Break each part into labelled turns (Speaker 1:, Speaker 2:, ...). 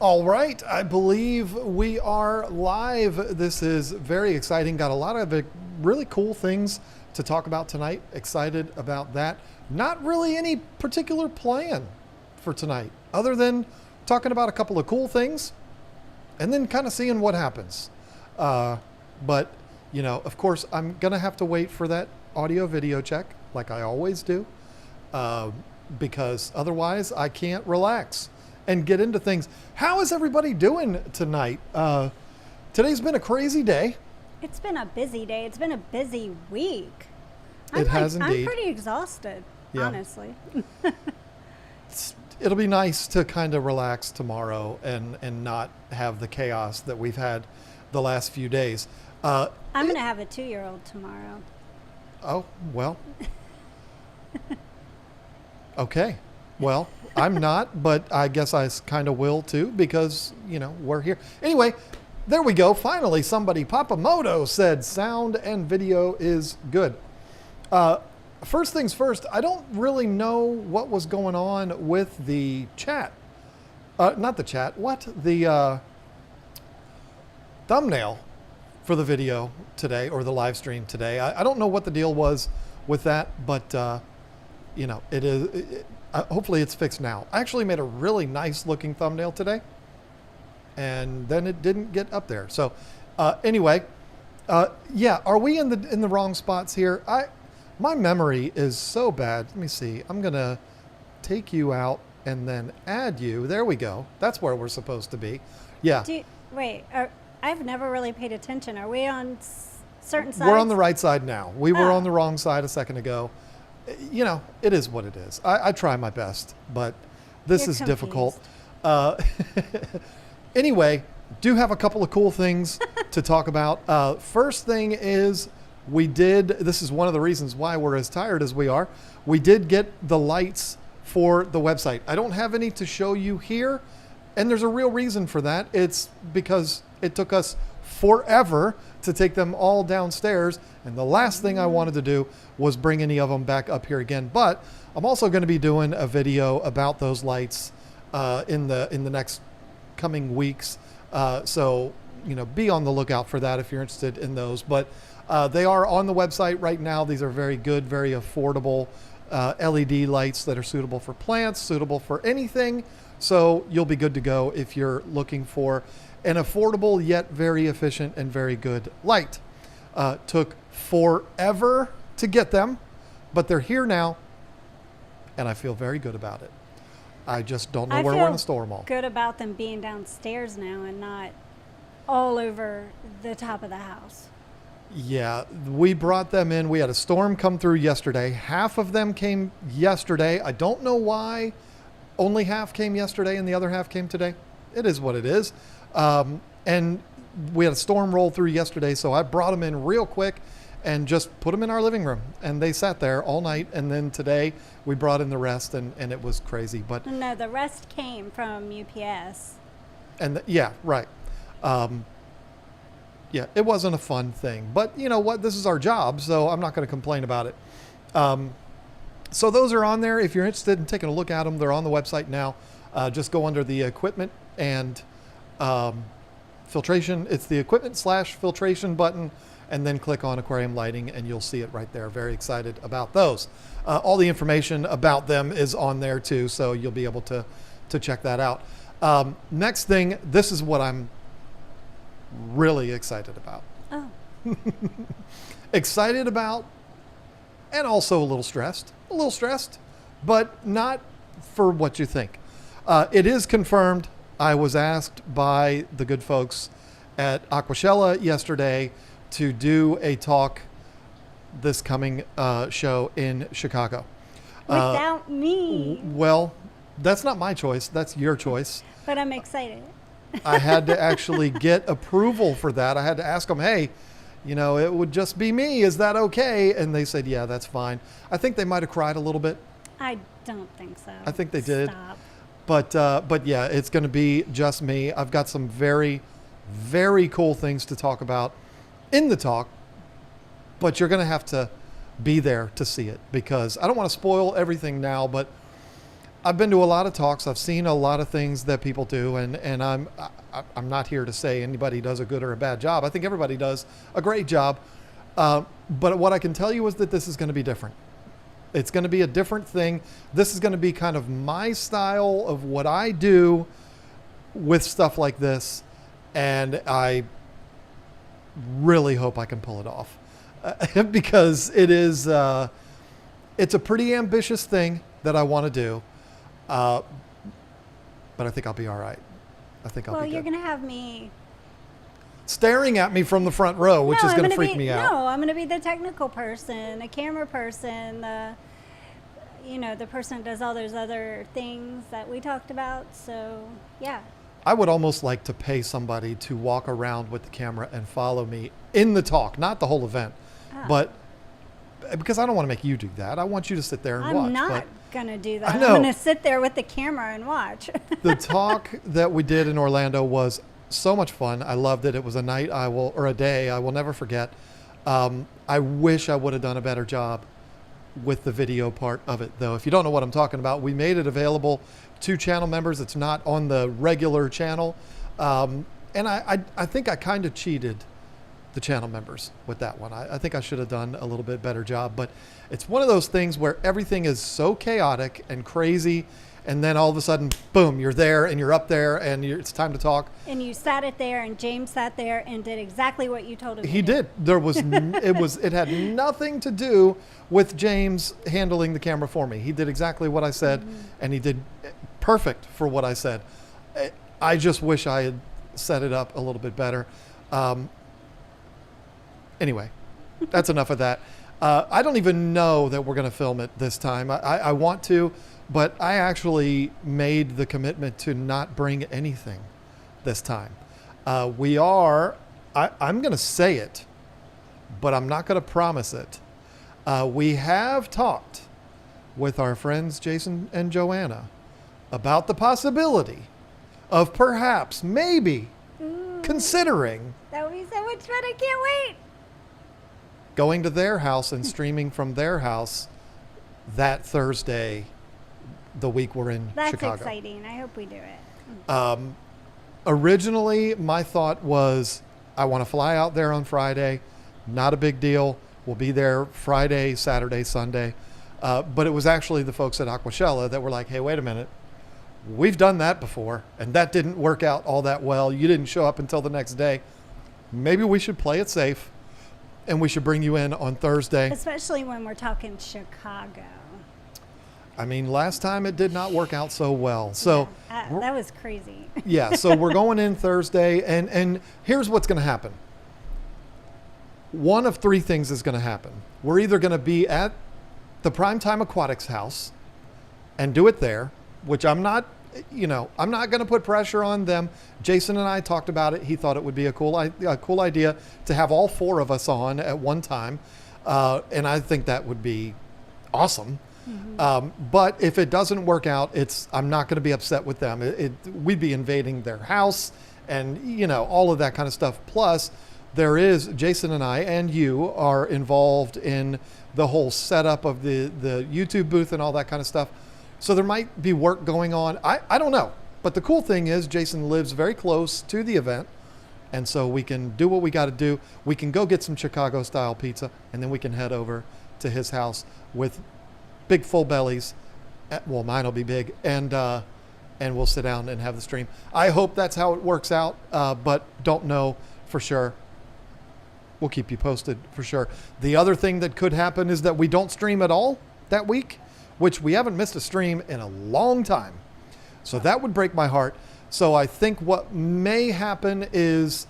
Speaker 1: All right, I believe we are live. This is very exciting. Got a lot of really cool things to talk about tonight. Excited about that. Not really any particular plan for tonight, other than talking about a couple of cool things and then kind of seeing what happens. But, you know, of course, I'm going to have to wait for that audio video check like I always do, because otherwise I can't relax and get into things. How is everybody doing tonight? Today's been a crazy day.
Speaker 2: It's been a busy day. It's been a busy week.
Speaker 1: It has indeed.
Speaker 2: I'm pretty exhausted, honestly.
Speaker 1: It'll be nice to kind of relax tomorrow and not have the chaos that we've had the last few days.
Speaker 2: I'm going to have a 2-year-old tomorrow.
Speaker 1: Oh, well. Okay. Well, I'm not, but I guess I kind of will too, because, you know, we're here. Anyway, there we go. Finally, somebody, Papamoto, said sound and video is good. First things first, I don't really know what was going on with the chat. Not the chat. What? The thumbnail for the video today, or the live stream today. I don't know what the deal was with that, but, you know, it is... hopefully it's fixed now. I actually made a really nice looking thumbnail today, and then it didn't get up there. So anyway, yeah, are we in the wrong spots here? My memory is so bad. Let me see. I'm going to take you out and then add you. There we go. That's where we're supposed to be. Yeah.
Speaker 2: Wait, I've never really paid attention. Are we on certain sides?
Speaker 1: We're on the right side now. We were on the wrong side a second ago. You know, it is what it is. I try my best, but this is difficult. Anyway, do have a couple of cool things to talk about. First thing is this is one of the reasons why we're as tired as we are. We did get the lights for the website. I don't have any to show you here, and there's a real reason for that. It's because it took us forever to take them all downstairs, and the last thing I wanted to do was bring any of them back up here again. But I'm also going to be doing a video about those lights in the next coming weeks. So, you know, be on the lookout for that if you're interested in those. But they are on the website right now. These are very good, very affordable LED lights that are suitable for plants, suitable for anything. So you'll be good to go if you're looking for an affordable yet very efficient and very good light. Took forever to get them, but they're here now, and I feel very good about it. I just don't know where we're going to store them all.
Speaker 2: Good about them being downstairs now and not all over the top of the house.
Speaker 1: Yeah, we brought them in. We had a storm come through yesterday. Half of them came yesterday. I don't know why only half came yesterday and the other half came today. It is what it is. And we had a storm roll through yesterday, so I brought them in real quick and just put them in our living room, and they sat there all night. And then today we brought in the rest, and it was crazy. But
Speaker 2: no, the rest came from UPS.
Speaker 1: And yeah, right. Yeah, it wasn't a fun thing, but you know what? This is our job, so I'm not going to complain about it. So those are on there. If you're interested in taking a look at them, they're on the website now. Just go under the equipment and filtration. It's the equipment/filtration button, and then click on aquarium lighting, and you'll see it right there. Very excited about those. All the information about them is on there too, so you'll be able to check that out. Next thing, this is what I'm really excited about.
Speaker 2: Oh.
Speaker 1: Excited about, and also a little stressed, but not for what you think. It is confirmed. I was asked by the good folks at Aquashella yesterday to do a talk this coming show in Chicago.
Speaker 2: Without me.
Speaker 1: Well, that's not my choice. That's your choice.
Speaker 2: But I'm excited.
Speaker 1: I had to actually get approval for that. I had to ask them, hey, you know, it would just be me. Is that okay? And they said, yeah, that's fine. I think they might have cried a little bit.
Speaker 2: I don't think so.
Speaker 1: I think they did.
Speaker 2: Stop.
Speaker 1: But yeah, it's going to be just me. I've got some very, very cool things to talk about in the talk, but you're going to have to be there to see it, because I don't want to spoil everything now, but I've been to a lot of talks. I've seen a lot of things that people do, and I'm not here to say anybody does a good or a bad job. I think everybody does a great job. But what I can tell you is that this is going to be different. It's going to be a different thing. This is going to be kind of my style of what I do with stuff like this, and I really hope I can pull it off because it is. It's a pretty ambitious thing that I want to do. But I think I'll be all right. I think I'll be good.
Speaker 2: Well, you're going to have me
Speaker 1: staring at me from the front row, which is going to freak me out.
Speaker 2: No, I'm going to be the technical person, the camera person, the person that does all those other things that we talked about. So, yeah.
Speaker 1: I would almost like to pay somebody to walk around with the camera and follow me in the talk, not the whole event, but because I don't want to make you do that. I want you to sit there and watch.
Speaker 2: I'm not going to do that.
Speaker 1: I know.
Speaker 2: I'm going to sit there with the camera and watch.
Speaker 1: The talk that we did in Orlando was so much fun. I loved it. It was a night or a day I will never forget. I wish I would have done a better job with the video part of it, though. If you don't know what I'm talking about, we made it available to channel members. It's not on the regular channel. And I think I kind of cheated the channel members with that one. I think I should have done a little bit better job, but it's one of those things where everything is so chaotic and crazy, and then all of a sudden, boom, you're there and you're up there and it's time to talk.
Speaker 2: And you sat it there, and James sat there and did exactly what you told him.
Speaker 1: He did. There was it had nothing to do with James handling the camera for me. He did exactly what I said, and he did perfect for what I said. I just wish I had set it up a little bit better. Anyway, that's enough of that. I don't even know that we're going to film it this time. I want to, but I actually made the commitment to not bring anything this time. I'm going to say it, but I'm not going to promise it. We have talked with our friends Jason and Joanna about the possibility of perhaps, maybe, considering.
Speaker 2: That would be so much fun. I can't wait.
Speaker 1: Going to their house and streaming from their house that Thursday, the week we're in Chicago.
Speaker 2: That's exciting. I hope we do it.
Speaker 1: Originally, my thought was I want to fly out there on Friday. Not a big deal. We'll be there Friday, Saturday, Sunday. But it was actually the folks at Aquashella that were like, hey, wait a minute. We've done that before, and that didn't work out all that well. You didn't show up until the next day. Maybe we should play it safe, and we should bring you in on Thursday.
Speaker 2: Especially when we're talking Chicago.
Speaker 1: I mean, last time it did not work out so well. So
Speaker 2: that was crazy.
Speaker 1: Yeah, so we're going in Thursday, and here's what's going to happen. One of three things is going to happen. We're either going to be at the Primetime Aquatics house and do it there, which I'm not going to put pressure on them. Jason and I talked about it. He thought it would be a cool idea to have all four of us on at one time. And I think that would be awesome. But if it doesn't work out, I'm not going to be upset with them. We'd be invading their house and, all of that kind of stuff. Plus, Jason and I and you are involved in the whole setup of the YouTube booth and all that kind of stuff. So there might be work going on. I don't know. But the cool thing is Jason lives very close to the event. And so we can do what we got to do. We can go get some Chicago style pizza, and then we can head over to his house with big full bellies. Well, mine will be big. And we'll sit down and have the stream. I hope that's how it works out. But don't know for sure. We'll keep you posted for sure. The other thing that could happen is that we don't stream at all that week, which we haven't missed a stream in a long time. So that would break my heart. So I think what may happen is,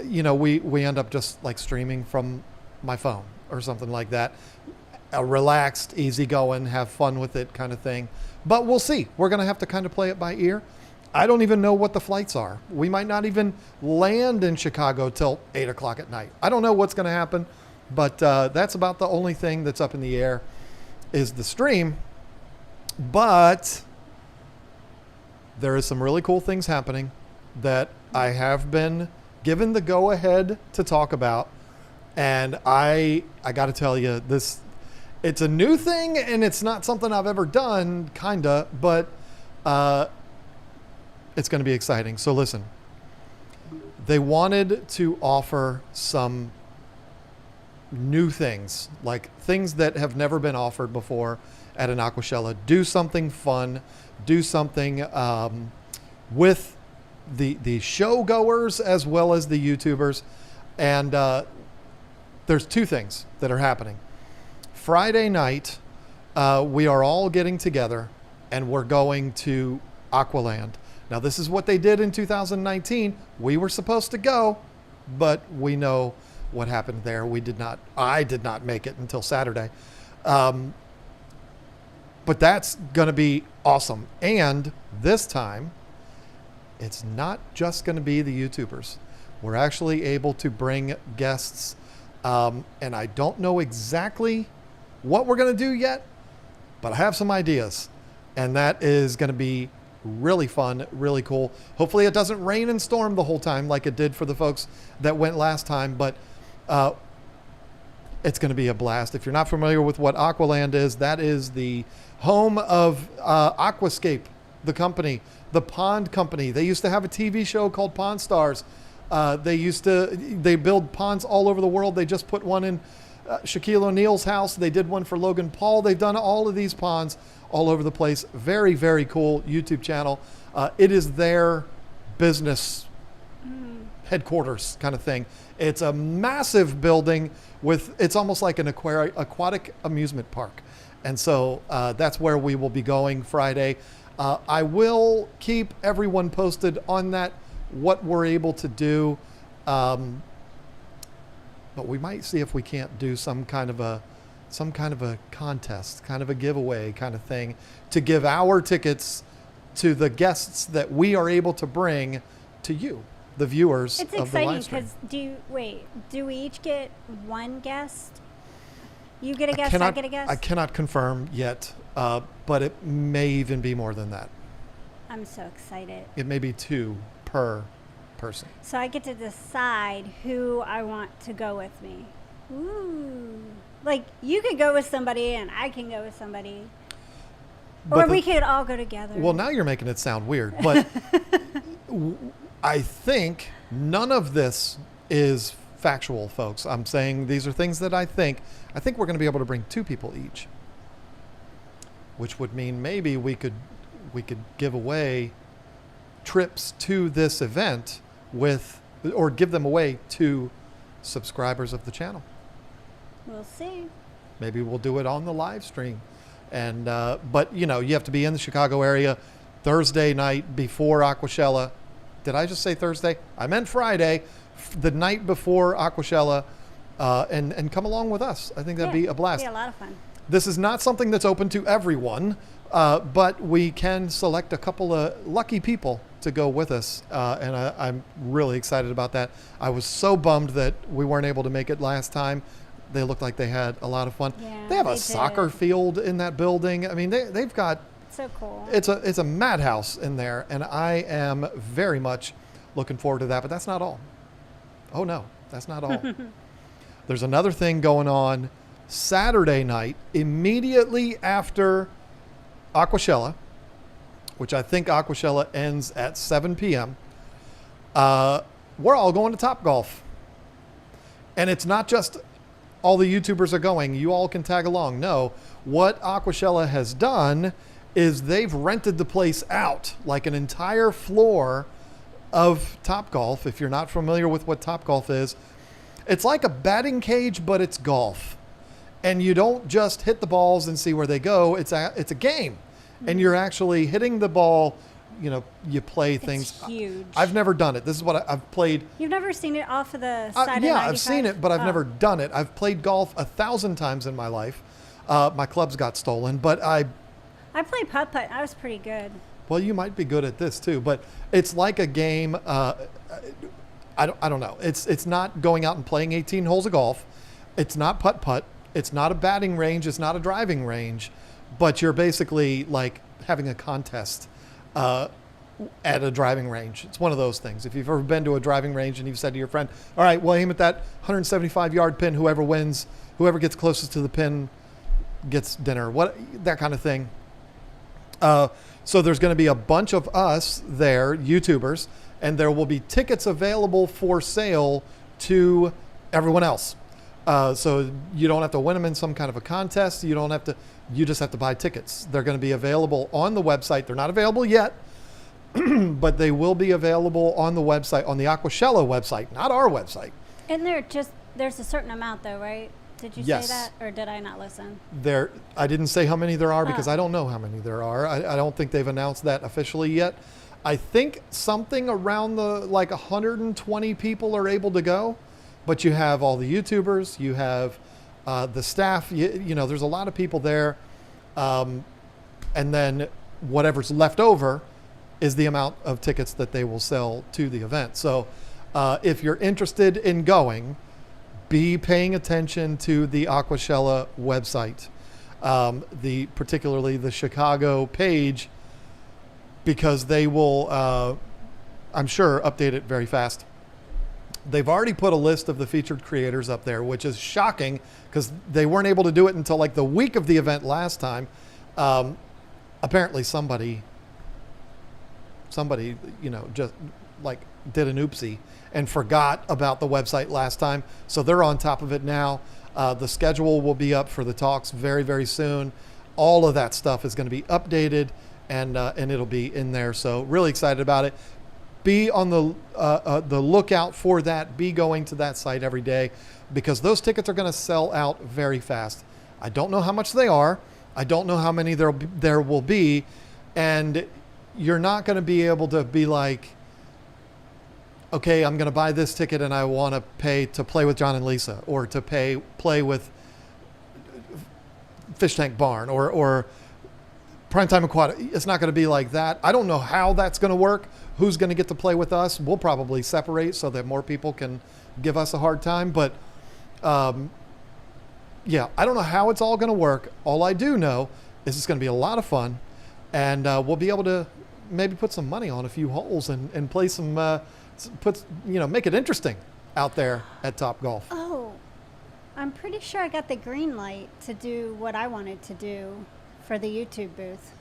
Speaker 1: we end up just like streaming from my phone or something like that. A relaxed, easygoing, have fun with it kind of thing. But we'll see. We're going to have to kind of play it by ear. I don't even know what the flights are. We might not even land in Chicago till 8 o'clock at night. I don't know what's going to happen, but that's about the only thing that's up in the air is the stream. But there is some really cool things happening that I have been given the go ahead to talk about. And I got to tell you, it's a new thing, and it's not something I've ever done, kinda, but it's going to be exciting. So listen, they wanted to offer some new things, like things that have never been offered before at an Aquashella. Do something fun, do something with the show goers as well as the YouTubers. And there's two things that are happening. Friday night, we are all getting together and we're going to Aqualand. Now, this is what they did in 2019. We were supposed to go, but we know what happened there. I did not make it until Saturday. But that's going to be awesome. And this time, it's not just going to be the YouTubers. We're actually able to bring guests. And I don't know exactly what we're going to do yet, but I have some ideas. And that is going to be really fun, really cool. Hopefully it doesn't rain and storm the whole time like it did for the folks that went last time, but it's going to be a blast. If you're not familiar with what Aqualand is, that is the home of Aquascape, the company, the pond company. They used to have a TV show called Pond Stars. They build ponds all over the world. They just put one in Shaquille O'Neal's house. They did one for Logan Paul. They've done all of these ponds all over the place. Very, very cool YouTube channel. It is their business headquarters kind of thing. It's a massive building it's almost like an aquatic amusement park. And so that's where we will be going Friday. I will keep everyone posted on that, what we're able to do. But we might see if we can't do some kind of a contest, kind of a giveaway kind of thing to give our tickets to the guests that we are able to bring to you, the viewers
Speaker 2: it's
Speaker 1: of the live stream.
Speaker 2: It's exciting because do we each get one guest? You get a guest, I get a guest?
Speaker 1: I cannot confirm yet, but it may even be more than that.
Speaker 2: I'm so excited.
Speaker 1: It may be 2 per person.
Speaker 2: So I get to decide who I want to go with me. Ooh. Like, you could go with somebody and I can go with somebody. Or we could all go together.
Speaker 1: Well, now you're making it sound weird, but I think none of this is factual, folks. I'm saying these are things that I think we're going to be able to bring 2 people each, which would mean maybe we could give away trips to this event or give them away to subscribers of the channel.
Speaker 2: We'll see.
Speaker 1: Maybe we'll do it on the live stream. And but you have to be in the Chicago area Thursday night before Aquashella. Did I just say Thursday? I meant Friday, the night before Aquashella, and come along with us. I think that'd be a blast.
Speaker 2: It'd be a lot of fun.
Speaker 1: This is not something that's open to everyone, but we can select a couple of lucky people to go with us, and I'm really excited about that. I was so bummed that we weren't able to make it last time. They looked like they had a lot of fun.
Speaker 2: Yeah,
Speaker 1: they have a soccer field in that building. I mean, they've got...
Speaker 2: So cool.
Speaker 1: It's a madhouse in there, and I am very much looking forward to that, but that's not all. Oh, no, that's not all. There's another thing going on Saturday night, immediately after Aquashella, which I think Aquashella ends at 7 p.m. We're all going to Topgolf. And it's not just all the YouTubers are going. You all can tag along. No, what Aquashella has done is they've rented the place out, like an entire floor of Topgolf. If you're not familiar with what Topgolf is, it's like a batting cage, but it's golf. And you don't just hit the balls and see where they go. It's a game. And you're actually hitting the ball. You play things.
Speaker 2: It's huge. I've
Speaker 1: never done it. This is what I've played.
Speaker 2: You've never seen it off of the side of 95?
Speaker 1: Yeah, I've seen it, but I've never done it. I've played golf 1,000 times in my life. My clubs got stolen, but I
Speaker 2: played putt-putt. I was pretty good.
Speaker 1: Well, you might be good at this too, but it's like a game. I don't know. It's not going out and playing 18 holes of golf. It's not putt-putt. It's not a batting range. It's not a driving range, but you're basically like having a contest at a driving range. It's one of those things. If you've ever been to a driving range and you've said to your friend, all right, well, aim at that 175-yard pin. Whoever wins, whoever gets closest to the pin gets dinner, that kind of thing. So there's going to be a bunch of us there, YouTubers, and there will be tickets available for sale to everyone else. So you don't have to win them in some kind of a contest. You just have to buy tickets. They're going to be available on the website. They're not available yet, but they will be available on the website, on the Aquashella website, not our website.
Speaker 2: And there's a certain amount though, right? Did you say that, or did I not listen?
Speaker 1: I didn't say how many there are because I don't know how many there are. I don't think they've announced that officially yet. I think something around 120 people are able to go, but you have all the YouTubers, you have the staff, there's a lot of people there. And then whatever's left over is the amount of tickets that they will sell to the event. So if you're interested in going, be paying attention to the Aquashella website, particularly the Chicago page, because they will, I'm sure, update it very fast. They've already put a list of the featured creators up there, which is shocking because they weren't able to do it until the week of the event last time. Apparently somebody, just did an oopsie and forgot about the website last time. So they're on top of it now. The schedule will be up for the talks very, very soon. All of that stuff is going to be updated and it'll be in there. So really excited about it. Be on the lookout for that. Be going to that site every day because those tickets are going to sell out very fast. I don't know how much they are. I don't know how many there will be. And you're not going to be able to be like, okay, I'm going to buy this ticket and I want to pay to play with John and Lisa or to play with Fish Tank Barn or Primetime Aquatic. It's not going to be like that. I don't know how that's going to work. Who's going to get to play with us? We'll probably separate so that more people can give us a hard time. But I don't know how it's all going to work. All I do know is it's going to be a lot of fun. And we'll be able to maybe put some money on a few holes and play some, make it interesting out there at Topgolf.
Speaker 2: Oh, I'm pretty sure I got the green light to do what I wanted to do for the YouTube booth.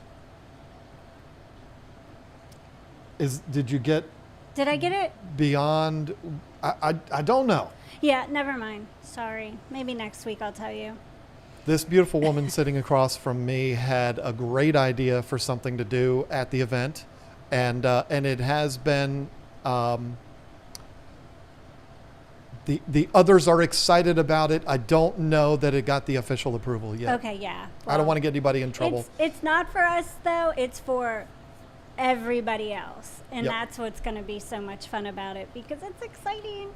Speaker 1: Did you get?
Speaker 2: Did I get it?
Speaker 1: Beyond, I don't know.
Speaker 2: Yeah, never mind. Sorry. Maybe next week I'll tell you.
Speaker 1: This beautiful woman sitting across from me had a great idea for something to do at the event, and it has been. The others are excited about it. I don't know that it got the official approval yet.
Speaker 2: Okay, yeah.
Speaker 1: Well, I don't want to get anybody in trouble.
Speaker 2: It's not for us though. It's for everybody else, and that's what's going to be so much fun about it because it's exciting.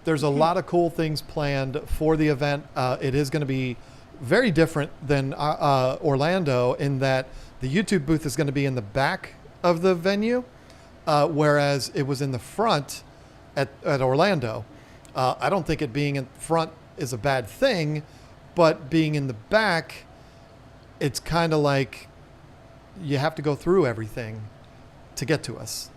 Speaker 1: There's a lot of cool things planned for the event. It is going to be very different than Orlando in that the YouTube booth is going to be in the back of the venue, whereas it was in the front at Orlando. I don't think it being in front is a bad thing, but being in the back, it's kind of like you have to go through everything to get to us.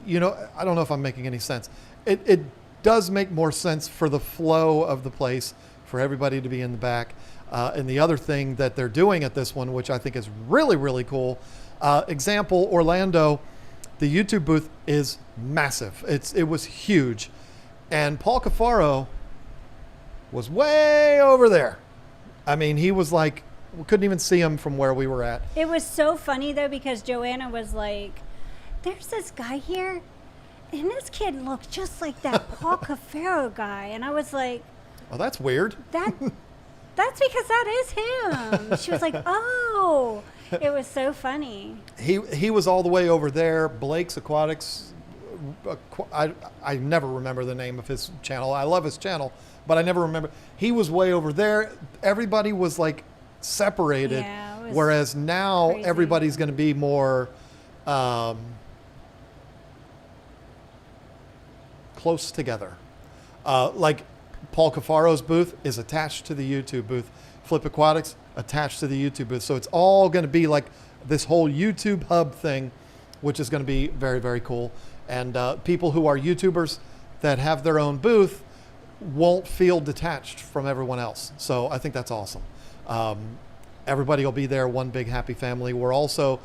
Speaker 1: I don't know if I'm making any sense. It does make more sense for the flow of the place for everybody to be in the back. And the other thing that they're doing at this one, which I think is really, really cool, example, Orlando, the YouTube booth is massive. It was huge. And Paul Cafaro was way over there. I mean, he was like, we couldn't even see him from where we were at.
Speaker 2: It was so funny, though, because Joanna was like, there's this guy here, and this kid looks just like that Paul Cafaro guy. And I was like,
Speaker 1: oh, that's weird.
Speaker 2: That's because that is him. She was like, oh. It was so funny.
Speaker 1: He was all the way over there. Blake's Aquatics. I never remember the name of his channel. I love his channel, but I never remember. He was way over there. Everybody was like separated, whereas now crazy. Everybody's going to be more close together. Like Paul Cafaro's booth is attached to the YouTube booth. Flip Aquatics attached to the YouTube booth. So it's all going to be like this whole YouTube hub thing, which is going to be very, very cool. And people who are YouTubers that have their own booth won't feel detached from everyone else. So I think that's awesome. everybody will be there, one big happy family. We're also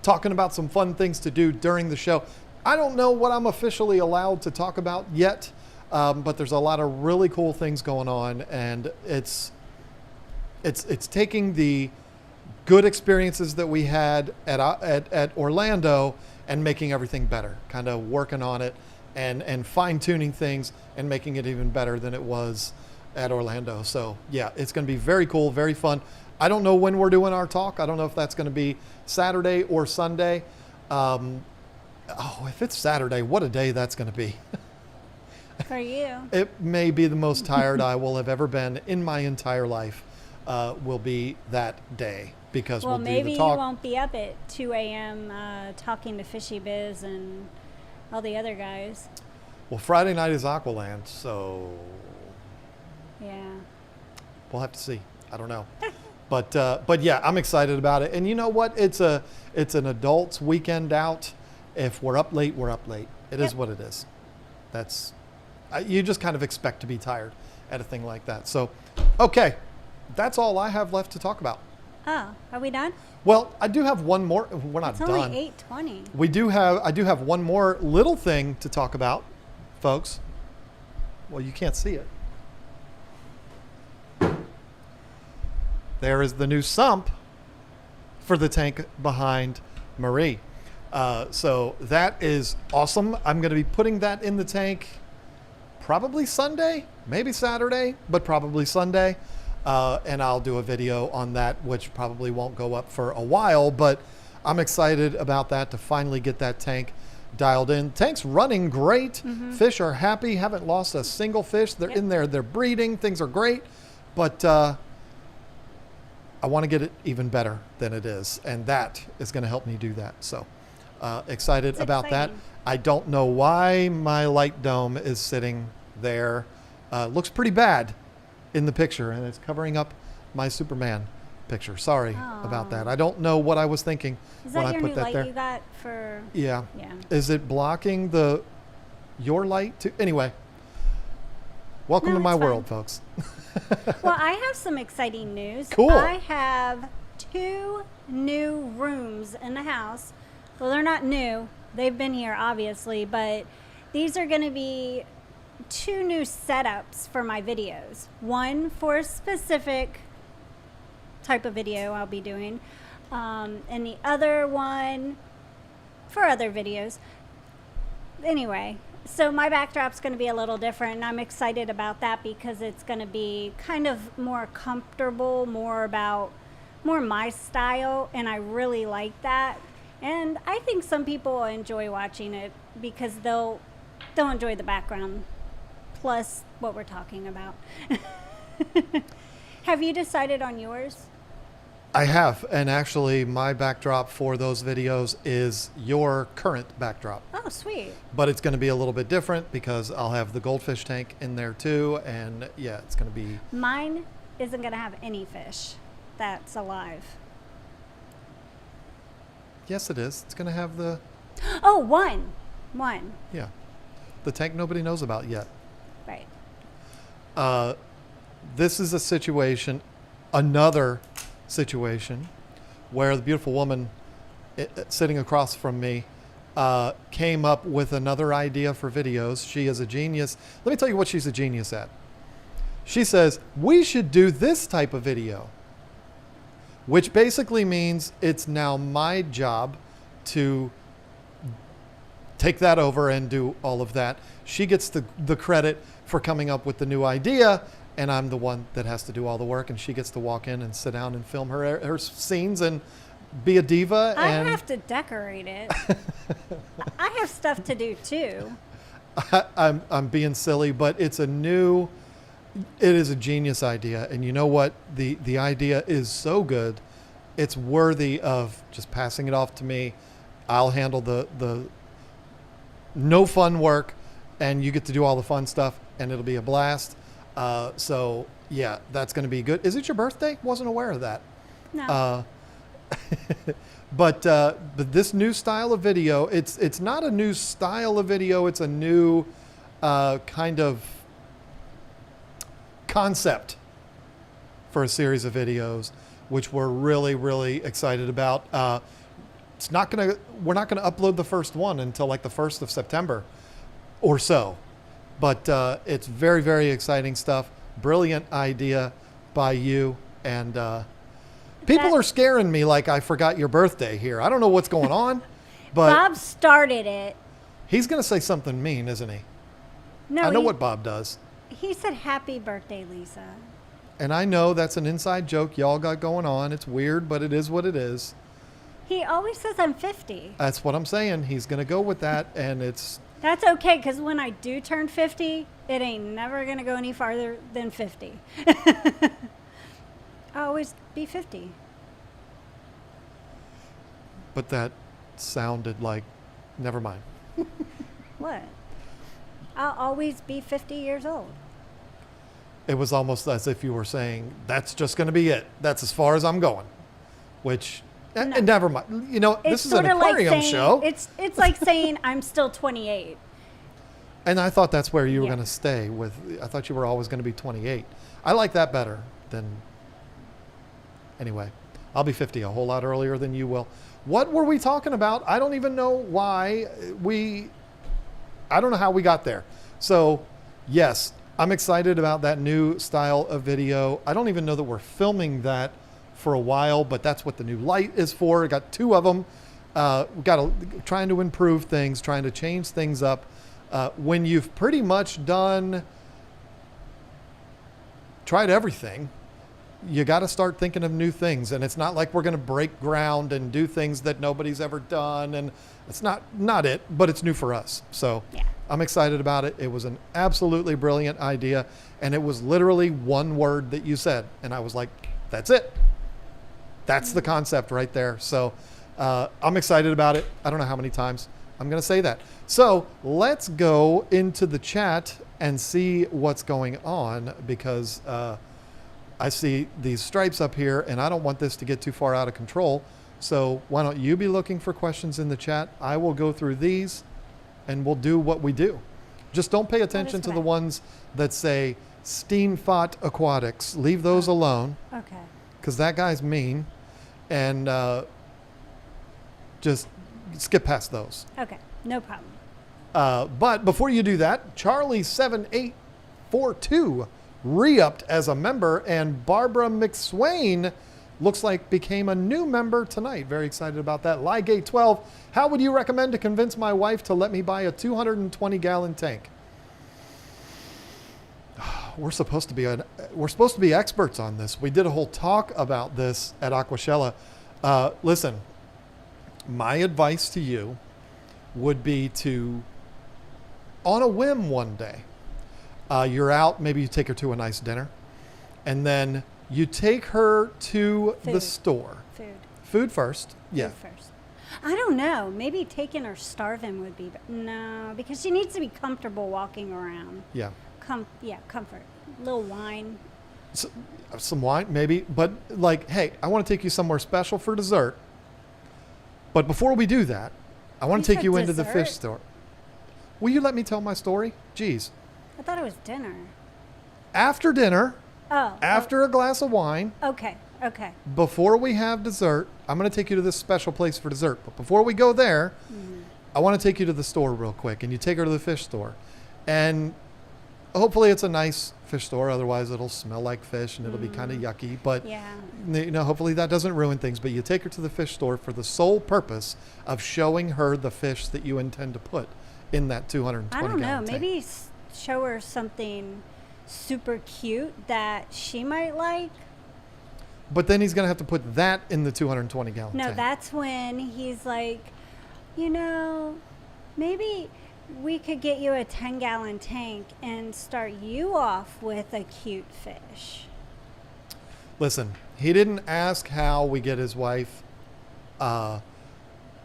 Speaker 1: talking about some fun things to do during the show. I don't know what I'm officially allowed to talk about yet, but there's a lot of really cool things going on, and it's taking the good experiences that we had at Orlando and making everything better, kind of working on it and fine-tuning things and making it even better than it was at Orlando. So yeah, it's going to be very cool, very fun. I don't know when we're doing our talk. I don't know if that's going to be Saturday or Sunday. If it's Saturday, what a day that's going to be.
Speaker 2: For you.
Speaker 1: It may be the most tired I will have ever been in my entire life, will be that day, because we'll do the talk.
Speaker 2: Maybe you won't be up at 2 a.m. Talking to Fishy Biz and all the other guys.
Speaker 1: Well, Friday night is Aqualand, so
Speaker 2: yeah,
Speaker 1: we'll have to see. I don't know. But yeah, I'm excited about it. And you know what? It's an adults weekend out. If we're up late, we're up late. It is what it is. You just kind of expect to be tired at a thing like that. So, okay, that's all I have left to talk about.
Speaker 2: Oh, are we done?
Speaker 1: Well, I do have one more. We're not done.
Speaker 2: It's only 8:20.
Speaker 1: I do have one more little thing to talk about, folks. Well, you can't see it. There is the new sump for the tank behind Marie. So that is awesome. I'm going to be putting that in the tank probably Sunday, maybe Saturday, but probably Sunday. And I'll do a video on that, which probably won't go up for a while, but I'm excited about that, to finally get that tank dialed in. Tank's running great. Mm-hmm. Fish are happy. Haven't lost a single fish. They're in there. They're breeding. Things are great. But I want to get it even better than it is. And that is going to help me do that. So excited about that. I don't know why my light dome is sitting there. Looks pretty bad in the picture, and it's covering up my Superman picture. Sorry about that. I don't know what I was thinking when I put that there. Is that your new light
Speaker 2: you got for?
Speaker 1: Yeah. Is it blocking your light too? Anyway, welcome to my world, folks.
Speaker 2: Well, I have some exciting news.
Speaker 1: Cool.
Speaker 2: I have 2 new rooms in the house. Well, they're not new. They've been here, obviously, but these are going to be 2 new setups for my videos. One for a specific type of video I'll be doing, and the other one for other videos. Anyway, so my backdrop's going to be a little different, and I'm excited about that because it's going to be kind of more comfortable, more my style, and I really like that. And I think some people will enjoy watching it because they'll enjoy the background plus what we're talking about. Have you decided on yours?
Speaker 1: I have, and actually my backdrop for those videos is your current backdrop.
Speaker 2: Oh, sweet.
Speaker 1: But it's going to be a little bit different because I'll have the goldfish tank in there too, and yeah, it's going to be...
Speaker 2: Mine isn't going to have any fish that's alive.
Speaker 1: Yes, it is. It's going to have the...
Speaker 2: Oh, one.
Speaker 1: Yeah. The tank nobody knows about yet.
Speaker 2: Right.
Speaker 1: This is a situation, another situation, where the beautiful woman sitting across from me came up with another idea for videos. She is a genius. Let me tell you what she's a genius at. She says, we should do this type of video, which basically means it's now my job to take that over and do all of that. She gets the credit for coming up with the new idea, and I'm the one that has to do all the work, and she gets to walk in and sit down and film her scenes and be a diva.
Speaker 2: I have to decorate it. I have stuff to do too.
Speaker 1: I'm being silly, but it is a genius idea. And you know what? The idea is so good, it's worthy of just passing it off to me. I'll handle the no fun work, and you get to do all the fun stuff, and it'll be a blast. So yeah, that's going to be good. Is it your birthday? Wasn't aware of that.
Speaker 2: No.
Speaker 1: But this new style of video, it's not a new style of video. It's a new kind of concept for a series of videos which we're really, really excited about. We're not gonna upload the first one until like the 1st of September or so, but it's very, very exciting stuff. Brilliant idea by you, and people are scaring me like I forgot your birthday here. I don't know what's going on, but
Speaker 2: Bob started it.
Speaker 1: he's gonna say something mean, isn't he?
Speaker 2: No,
Speaker 1: I know what Bob does.
Speaker 2: He said, "Happy birthday, Lisa."
Speaker 1: And I know that's an inside joke y'all got going on. It's weird, but it is what it is.
Speaker 2: He always says I'm 50.
Speaker 1: That's what I'm saying. He's going to go with that, and it's...
Speaker 2: That's okay, because when I do turn 50, it ain't never going to go any farther than 50. I'll always be 50.
Speaker 1: But that sounded like... Never mind.
Speaker 2: What? I'll always be 50 years old.
Speaker 1: It was almost as if you were saying, that's just going to be it. That's as far as I'm going. Which...
Speaker 2: No.
Speaker 1: And never mind. You know, this is an
Speaker 2: sorta like
Speaker 1: aquarium
Speaker 2: saying,
Speaker 1: show.
Speaker 2: It's like saying I'm still 28.
Speaker 1: And I thought that's where you were
Speaker 2: Yeah.
Speaker 1: going to stay with. I thought you were always going to be 28. I like that better than. Anyway, I'll be 50 a whole lot earlier than you will. What were we talking about? I don't even know why I don't know how we got there. So, yes, I'm excited about that new style of video. I don't even know that we're filming that for a while, but that's what the new light is for. I got 2 of them. We got trying to improve things, trying to change things up. When you've pretty much tried everything, you got to start thinking of new things. And it's not like we're going to break ground and do things that nobody's ever done. And it's not it, but it's new for us. So
Speaker 2: Yeah.
Speaker 1: I'm excited about it. It was an absolutely brilliant idea. And it was literally one word that you said. And I was like, that's it. That's the concept right there. So I'm excited about it. I don't know how many times I'm going to say that. So let's go into the chat and see what's going on, because I see these stripes up here and I don't want this to get too far out of control. So why don't you be looking for questions in the chat? I will go through these and we'll do what we do. Just don't pay attention to the ones that say Steenfot Aquatics. Leave those alone.
Speaker 2: Okay.
Speaker 1: Because that guy's mean, and just skip past those.
Speaker 2: Okay. No problem.
Speaker 1: But before you do that, Charlie7842 re-upped as a member, and Barbara McSwain looks like became a new member tonight. Very excited about that. Ligate12, how would you recommend to convince my wife to let me buy a 220-gallon tank? We're supposed to be experts on this. We did a whole talk about this at Aquashella. Listen, my advice to you would be to, on a whim one day, you're out, maybe you take her to a nice dinner, and then you take her to the store. Food first. Yeah.
Speaker 2: Food first. I don't know. Maybe taking her starving would be, no, because she needs to be comfortable walking around.
Speaker 1: Yeah.
Speaker 2: Comfort. A little wine.
Speaker 1: Some wine, maybe. But like, hey, I want to take you somewhere special for dessert. But before we do that, I want to take you into the fish store. Will you let me tell my story? Jeez.
Speaker 2: I thought it was dinner.
Speaker 1: After dinner, after a glass of wine,
Speaker 2: Okay.
Speaker 1: before we have dessert, I'm going to take you to this special place for dessert. But before we go there, I want to take you to the store real quick. And you take her to the fish store. And hopefully it's a nice fish store. Otherwise, it'll smell like fish and it'll be kind of yucky. But
Speaker 2: Yeah.
Speaker 1: you know, hopefully that doesn't ruin things. But you take her to the fish store for the sole purpose of showing her the fish that you intend to put in that 220
Speaker 2: I don't know.
Speaker 1: gallon tank.
Speaker 2: Maybe show her something super cute that she might like.
Speaker 1: But then he's going to have to put that in the 220 gallon
Speaker 2: No,
Speaker 1: tank.
Speaker 2: that's when he's like, maybe we could get you a 10-gallon tank and start you off with a cute fish.
Speaker 1: Listen, he didn't ask how we get his wife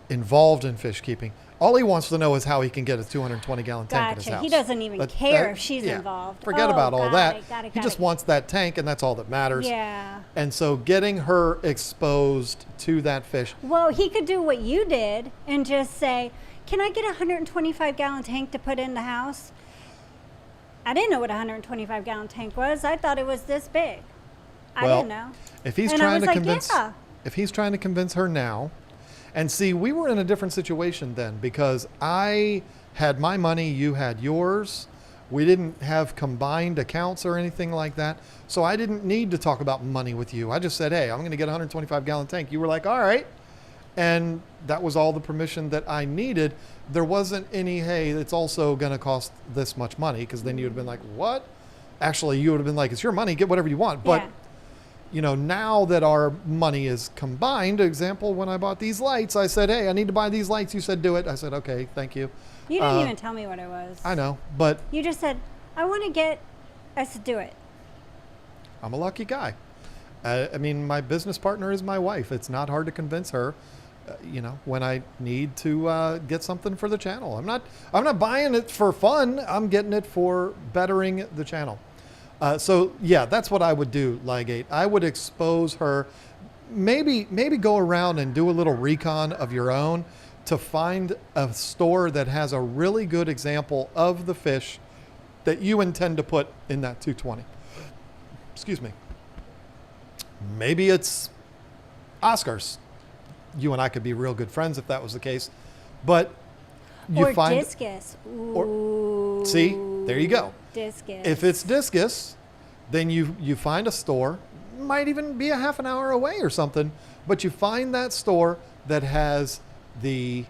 Speaker 1: involved in fish keeping. All he wants to know is how he can get a 220-gallon tank in his house.
Speaker 2: He doesn't even care if she's involved.
Speaker 1: Forget about all that.
Speaker 2: Got
Speaker 1: He just
Speaker 2: it.
Speaker 1: wants that tank, and that's all that matters.
Speaker 2: Yeah.
Speaker 1: And so getting her exposed to that fish.
Speaker 2: Well, he could do what you did and just say, can I get a 125-gallon tank to put in the house? I didn't know what a 125-gallon tank was. I thought it was this big. I didn't know.
Speaker 1: If he's
Speaker 2: And I
Speaker 1: trying
Speaker 2: was
Speaker 1: to
Speaker 2: like,
Speaker 1: convince,
Speaker 2: yeah.
Speaker 1: if he's trying to convince her now, and see, we were in a different situation then because I had my money, you had yours. We didn't have combined accounts or anything like that. So I didn't need to talk about money with you. I just said, hey, I'm going to get a 125 gallon tank. You were like, all right. And that was all the permission that I needed. There wasn't any, hey, it's also going to cost this much money, because then you would have been like, what? Actually, you would have been like, it's your money, get whatever you want. But,
Speaker 2: Yeah.
Speaker 1: you know, now that our money is combined, example, when I bought these lights, I said, hey, I need to buy these lights. You said, do it. I said, okay, thank you.
Speaker 2: You didn't even tell me what it was.
Speaker 1: I know, but
Speaker 2: You just said, I want to get us to do it.
Speaker 1: I'm a lucky guy. I mean, my business partner is my wife. It's not hard to convince her, you know, when I need to get something for the channel. I'm not buying it for fun. I'm getting it for bettering the channel. So yeah, that's what I would do, Ligate. I would expose her, maybe go around and do a little recon of your own to find a store that has a really good example of the fish that you intend to put in that 220. Excuse me. Maybe it's Oscar's. You and I could be real good friends if that was the case. But you
Speaker 2: Or
Speaker 1: find
Speaker 2: discus. Ooh.
Speaker 1: see, there you go.
Speaker 2: Discus.
Speaker 1: If it's discus, then you find a store, might even be a half an hour away or something, but you find that store that has the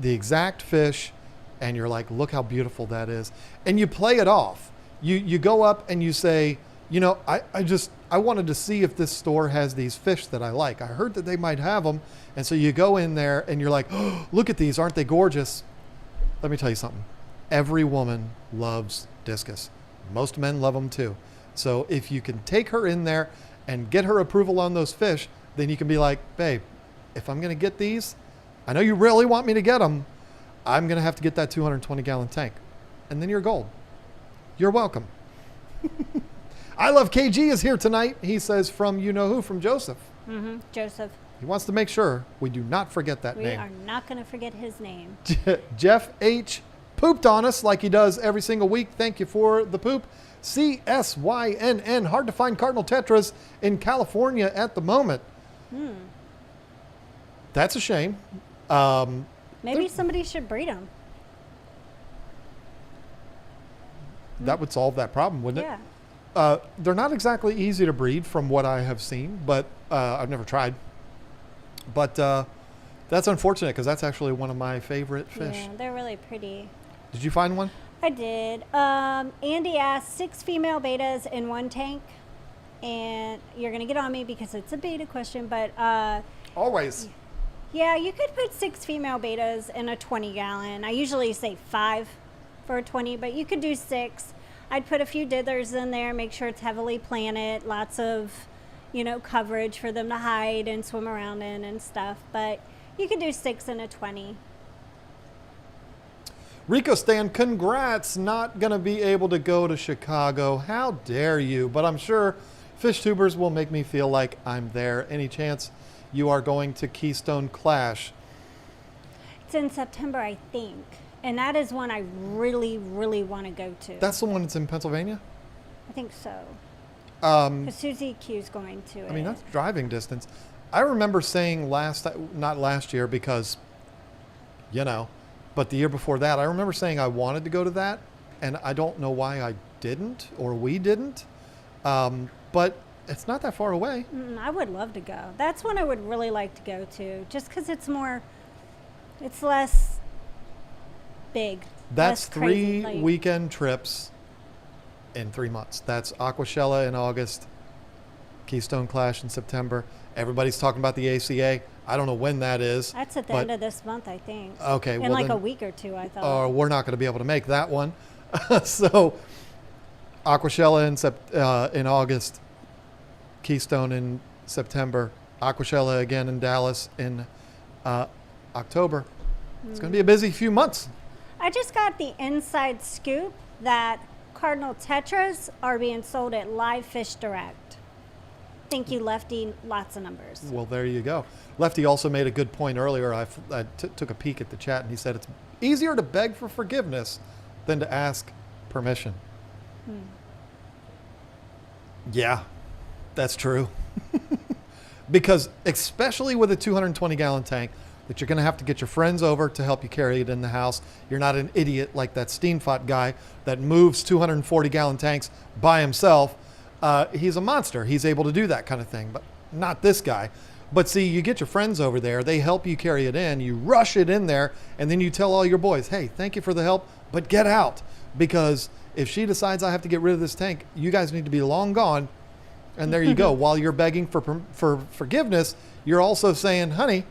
Speaker 1: exact fish, and you're like, look how beautiful that is, and you play it off. You go up and you say, you know, I wanted to see if this store has these fish that I like. I heard that they might have them, and so you go in there and you're like, oh, look at these, aren't they gorgeous? Let me tell you something. Every woman loves discus. Most men love them too. So if you can take her in there and get her approval on those fish, then you can be like, babe, if I'm going to get these, I know you really want me to get them. I'm going to have to get that 220 gallon tank. And then you're gold. You're welcome. I Love KG is here tonight. He says from you know who, from Joseph.
Speaker 2: Mm-hmm. Joseph.
Speaker 1: He wants to make sure we do not forget that
Speaker 2: We
Speaker 1: name.
Speaker 2: are not going to forget his name.
Speaker 1: Jeff H. pooped on us like he does every single week. Thank you for the poop. CSYNN. Hard to find cardinal tetras in California at the moment. That's a shame.
Speaker 2: Maybe somebody should breed them.
Speaker 1: That would solve that problem, wouldn't
Speaker 2: Yeah.
Speaker 1: it? They're not exactly easy to breed from what I have seen, but I've never tried. But that's unfortunate because that's actually one of my favorite fish.
Speaker 2: Yeah, they're really pretty.
Speaker 1: Did you find one?
Speaker 2: I did. Andy asked 6 female betas in one tank. And you're going to get on me because it's a beta question, but
Speaker 1: Always.
Speaker 2: yeah, you could put 6 female betas in a 20 gallon. I usually say 5 for a 20, but you could do 6. I'd put a few dithers in there, make sure it's heavily planted, lots of, you know, coverage for them to hide and swim around in and stuff. But you could do 6 in a 20.
Speaker 1: Rico Stan, congrats. Not going to be able to go to Chicago. How dare you? But I'm sure Fish Tubers will make me feel like I'm there. Any chance you are going to Keystone Clash?
Speaker 2: It's in September, I think. And that is one I really, really want to go to.
Speaker 1: That's the one that's in Pennsylvania?
Speaker 2: I think so.
Speaker 1: Um,
Speaker 2: Because Susie Q's going to it.
Speaker 1: I mean, that's driving distance. I remember saying not last year because, you know, but the year before that, I remember saying I wanted to go to that, and I don't know why I didn't or we didn't. But it's not that far away.
Speaker 2: I would love to go. That's one I would really like to go to, just because it's less big.
Speaker 1: That's
Speaker 2: less crazy,
Speaker 1: 3 weekend trips in 3 months. That's Aquashella in August, Keystone Clash in September. Everybody's talking about the ACA. I don't know when that is.
Speaker 2: That's at the end of this month, I think.
Speaker 1: Okay,
Speaker 2: in
Speaker 1: well
Speaker 2: like
Speaker 1: then,
Speaker 2: a week or two, I thought.
Speaker 1: we're not going to be able to make that one. So Aquashella in August, Keystone in September, Aquashella again in Dallas in October. It's going to be a busy few months.
Speaker 2: I just got the inside scoop that Cardinal Tetras are being sold at Live Fish Direct. Thank you, Lefty. Lots of numbers.
Speaker 1: Well, there you go. Lefty also made a good point earlier. I took a peek at the chat, and he said it's easier to beg for forgiveness than to ask permission. Yeah. That's true. Because especially with a 220-gallon tank, that you're going to have to get your friends over to help you carry it in the house. You're not an idiot like that Steenfot guy that moves 240-gallon tanks by himself. He's a monster. He's able to do that kind of thing, but not this guy. But see, you get your friends over there. They help you carry it in. You rush it in there, and then you tell all your boys, hey, thank you for the help, but get out. Because if she decides I have to get rid of this tank, you guys need to be long gone. And there you go. While you're begging for forgiveness, you're also saying, honey,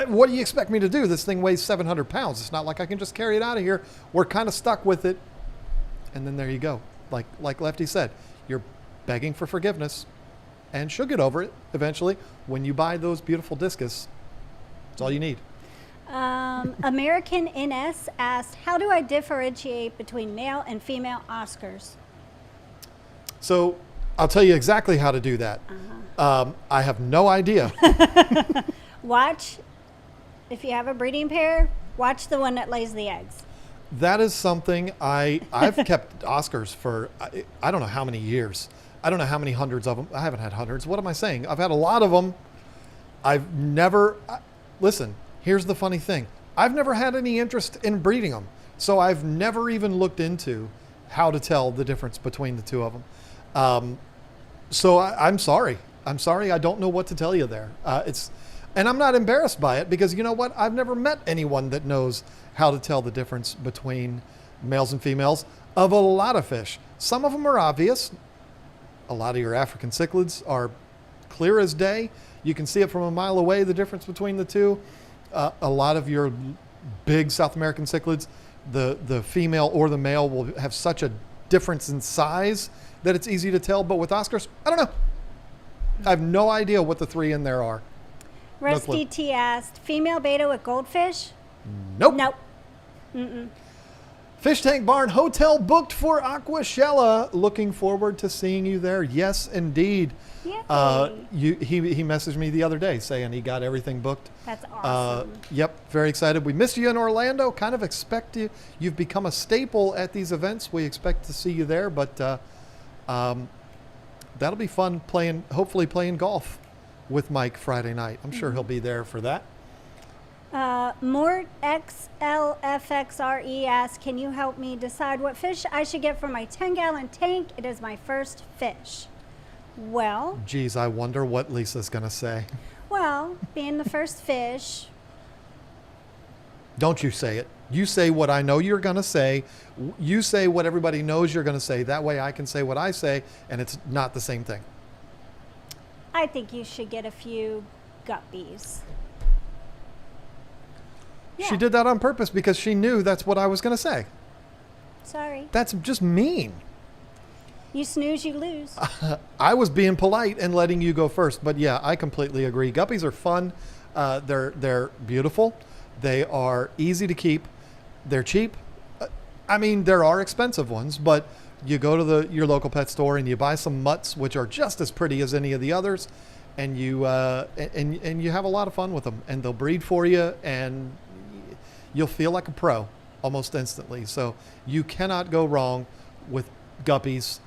Speaker 1: what do you expect me to do? This thing weighs 700 pounds. It's not like I can just carry it out of here. We're kind of stuck with it. And then there you go. Like Lefty said, you're begging for forgiveness. And she'll get over it eventually. When you buy those beautiful discus, that's all you need.
Speaker 2: American NS asked, how do I differentiate between male and female Oscars?
Speaker 1: So I'll tell you exactly how to do that. I have no idea.
Speaker 2: Watch, if you have a breeding pair, watch the one that lays the eggs.
Speaker 1: That is something I've kept Oscars for, I don't know how many years. I don't know how many hundreds of them. I haven't had hundreds. What am I saying? I've had a lot of them. I've never, listen, here's the funny thing. I've never had any interest in breeding them. So I've never even looked into how to tell the difference between the two of them. So I'm sorry. I'm sorry. I don't know what to tell you there. And I'm not embarrassed by it because you know what? I've never met anyone that knows how to tell the difference between males and females of a lot of fish. Some of them are obvious. A lot of your African cichlids are clear as day. You can see it from a mile away, the difference between the two. A lot of your big South American cichlids, the female or the male will have such a difference in size that it's easy to tell. But with Oscars, I don't know. I have no idea what the three in there are.
Speaker 2: Rusty T asked, female beta with goldfish?
Speaker 1: Nope.
Speaker 2: Nope. Mm-mm.
Speaker 1: Fish Tank Barn Hotel booked for Aquashella. Looking forward to seeing you there. Yes, indeed.
Speaker 2: Yay.
Speaker 1: He messaged me the other day saying he got everything booked.
Speaker 2: That's awesome.
Speaker 1: Yep, very excited. We missed you in Orlando. Kind of expect you. You've become a staple at these events. We expect to see you there, but that'll be fun hopefully playing golf with Mike Friday night. I'm sure he'll be there for that.
Speaker 2: Mort XLFXRE asks, can you help me decide what fish I should get for my 10-gallon tank? It is my first fish. Well,
Speaker 1: geez, I wonder what Lisa's going to say.
Speaker 2: Well, being the first fish.
Speaker 1: Don't you say it. You say what I know you're going to say. You say what everybody knows you're going to say. That way I can say what I say, and it's not the same thing.
Speaker 2: I think you should get a few guppies. Yeah.
Speaker 1: She did that on purpose because she knew that's what I was going to say.
Speaker 2: Sorry.
Speaker 1: That's just mean.
Speaker 2: You snooze, you lose.
Speaker 1: I was being polite and letting you go first, but yeah, I completely agree. Guppies are fun. They're beautiful. They are easy to keep. They're cheap. I mean, there are expensive ones, but you go to your local pet store and you buy some mutts, which are just as pretty as any of the others, and you and you have a lot of fun with them, and they'll breed for you, and you'll feel like a pro almost instantly. So you cannot go wrong with guppies,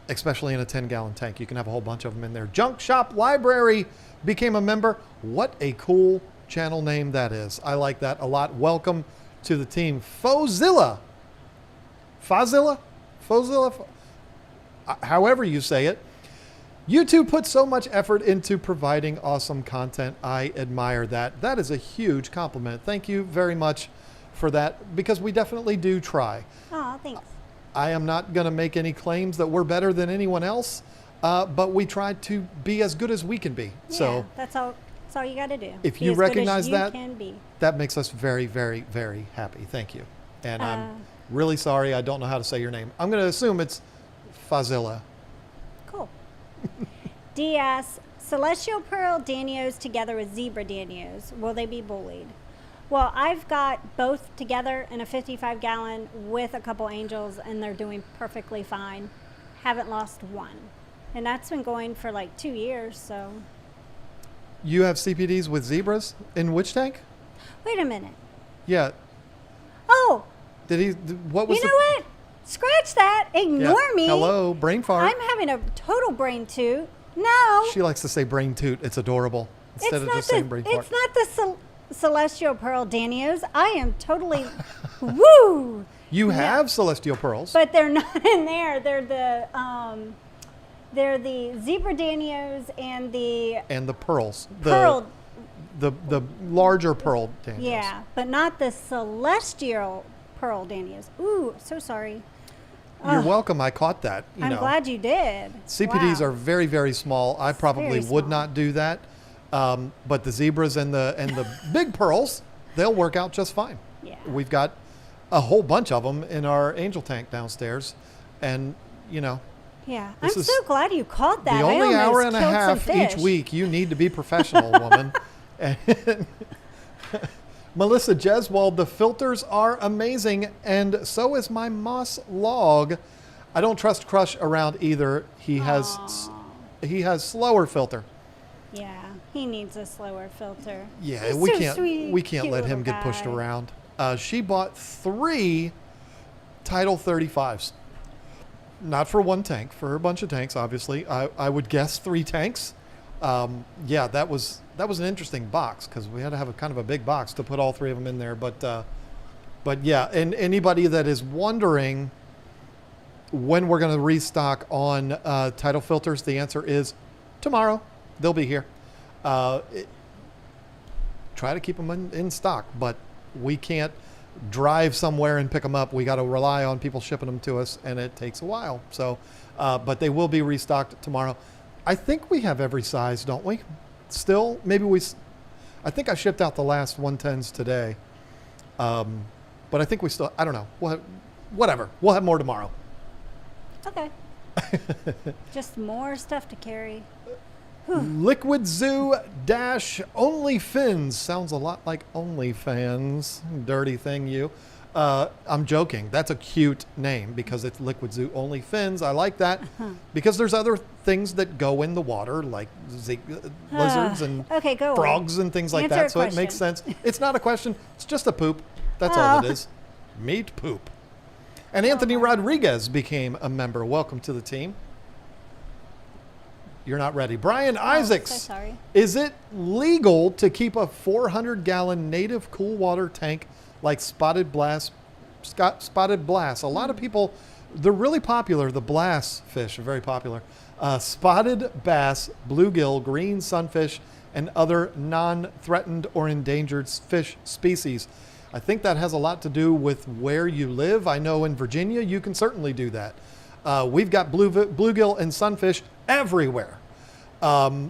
Speaker 1: especially in a 10-gallon tank. You can have a whole bunch of them in there. Junk Shop Library became a member. What a cool channel name that is. I like that a lot. Welcome to the team. Fozilla, however you say it. You two put so much effort into providing awesome content. I admire that. That is a huge compliment. Thank you very much for that, because we definitely do try.
Speaker 2: Oh, thanks.
Speaker 1: I am not going to make any claims that we're better than anyone else, but we try to be as good as we can be.
Speaker 2: Yeah,
Speaker 1: so
Speaker 2: that's all you got to do.
Speaker 1: If
Speaker 2: be
Speaker 1: you
Speaker 2: as
Speaker 1: recognize
Speaker 2: good as
Speaker 1: that,
Speaker 2: you can be.
Speaker 1: That makes us very, very, very happy. Thank you. And I'm really sorry. I don't know how to say your name. I'm going to assume it's Fazilla.
Speaker 2: Cool. DS, Celestial Pearl Danios together with Zebra Danios. Will they be bullied? Well, I've got both together in a 55-gallon with a couple angels, and they're doing perfectly fine. Haven't lost one. And that's been going for like 2 years, so.
Speaker 1: You have CPDs with zebras in which tank?
Speaker 2: Wait a minute.
Speaker 1: Yeah.
Speaker 2: Oh!
Speaker 1: Did he, what was
Speaker 2: You know what? Scratch that. Ignore me.
Speaker 1: Hello, brain fart.
Speaker 2: I'm having a total brain toot. No.
Speaker 1: She likes to say brain toot. It's adorable. Instead of just saying brain fart.
Speaker 2: It's not the celestial pearl Danios. I am totally woo.
Speaker 1: You have celestial pearls.
Speaker 2: But they're not in there. They're the zebra Danios and the
Speaker 1: pearls.
Speaker 2: Pearl.
Speaker 1: The larger pearl Danios.
Speaker 2: Yeah, but not the celestial pearl Danios. Ooh, so sorry.
Speaker 1: You're welcome. I caught that.
Speaker 2: I'm glad you did.
Speaker 1: CPDs are very, very small. I probably
Speaker 2: very
Speaker 1: would
Speaker 2: small.
Speaker 1: not do that. But the zebras and the big pearls, they'll work out just fine.
Speaker 2: Yeah.
Speaker 1: We've got a whole bunch of them in our angel tank downstairs, and
Speaker 2: Yeah, I'm so glad you caught that.
Speaker 1: The only
Speaker 2: I
Speaker 1: hour
Speaker 2: almost
Speaker 1: and a
Speaker 2: killed some
Speaker 1: half
Speaker 2: fish.
Speaker 1: each week. You need to be professional, woman. And Melissa Jeswald, the filters are amazing, and so is my moss log. I don't trust Crush around either. He has slower filter.
Speaker 2: Yeah, he needs a slower filter.
Speaker 1: Yeah,
Speaker 2: He's
Speaker 1: we
Speaker 2: so
Speaker 1: can't
Speaker 2: sweet,
Speaker 1: we can't
Speaker 2: cute
Speaker 1: let him
Speaker 2: little
Speaker 1: get pushed
Speaker 2: guy.
Speaker 1: around. She bought 3 Title 35s. Not for one tank, for a bunch of tanks, obviously. I would guess 3 tanks. Yeah, that was an interesting box because we had to have a kind of a big box to put all 3 of them in there. But yeah, and anybody that is wondering when we're going to restock on Title filters, the answer is tomorrow. They'll be here. Try to keep them in stock, but we can't drive somewhere and pick them up. We got to rely on people shipping them to us, and it takes a while. So, but they will be restocked tomorrow. I think we have every size, don't we? Still, I think I shipped out the last 110s today. But I think we still, I don't know. Whatever. We'll have more tomorrow.
Speaker 2: Okay. Just more stuff to carry.
Speaker 1: Liquid Zoo dash Only Fins. Sounds a lot like OnlyFans. Dirty thing, you. I'm joking. That's a cute name because it's Liquid Zoo Only Fins. I like that because there's other things that go in the water like lizards and frogs and things like
Speaker 2: Answer
Speaker 1: that.
Speaker 2: a
Speaker 1: So it makes sense. It's not a question. It's just a poop. That's all it is. Meat poop. And Anthony Rodriguez became a member. Welcome to the team. You're not ready. Brian Isaacs.
Speaker 2: So sorry.
Speaker 1: Is it legal to keep a 400-gallon native cool water tank like Spotted Bass? A lot of people, they're really popular. The Blass fish are very popular. Spotted bass, bluegill, green sunfish, and other non-threatened or endangered fish species. I think that has a lot to do with where you live. I know in Virginia, you can certainly do that. We've got bluegill and sunfish everywhere. Yeah,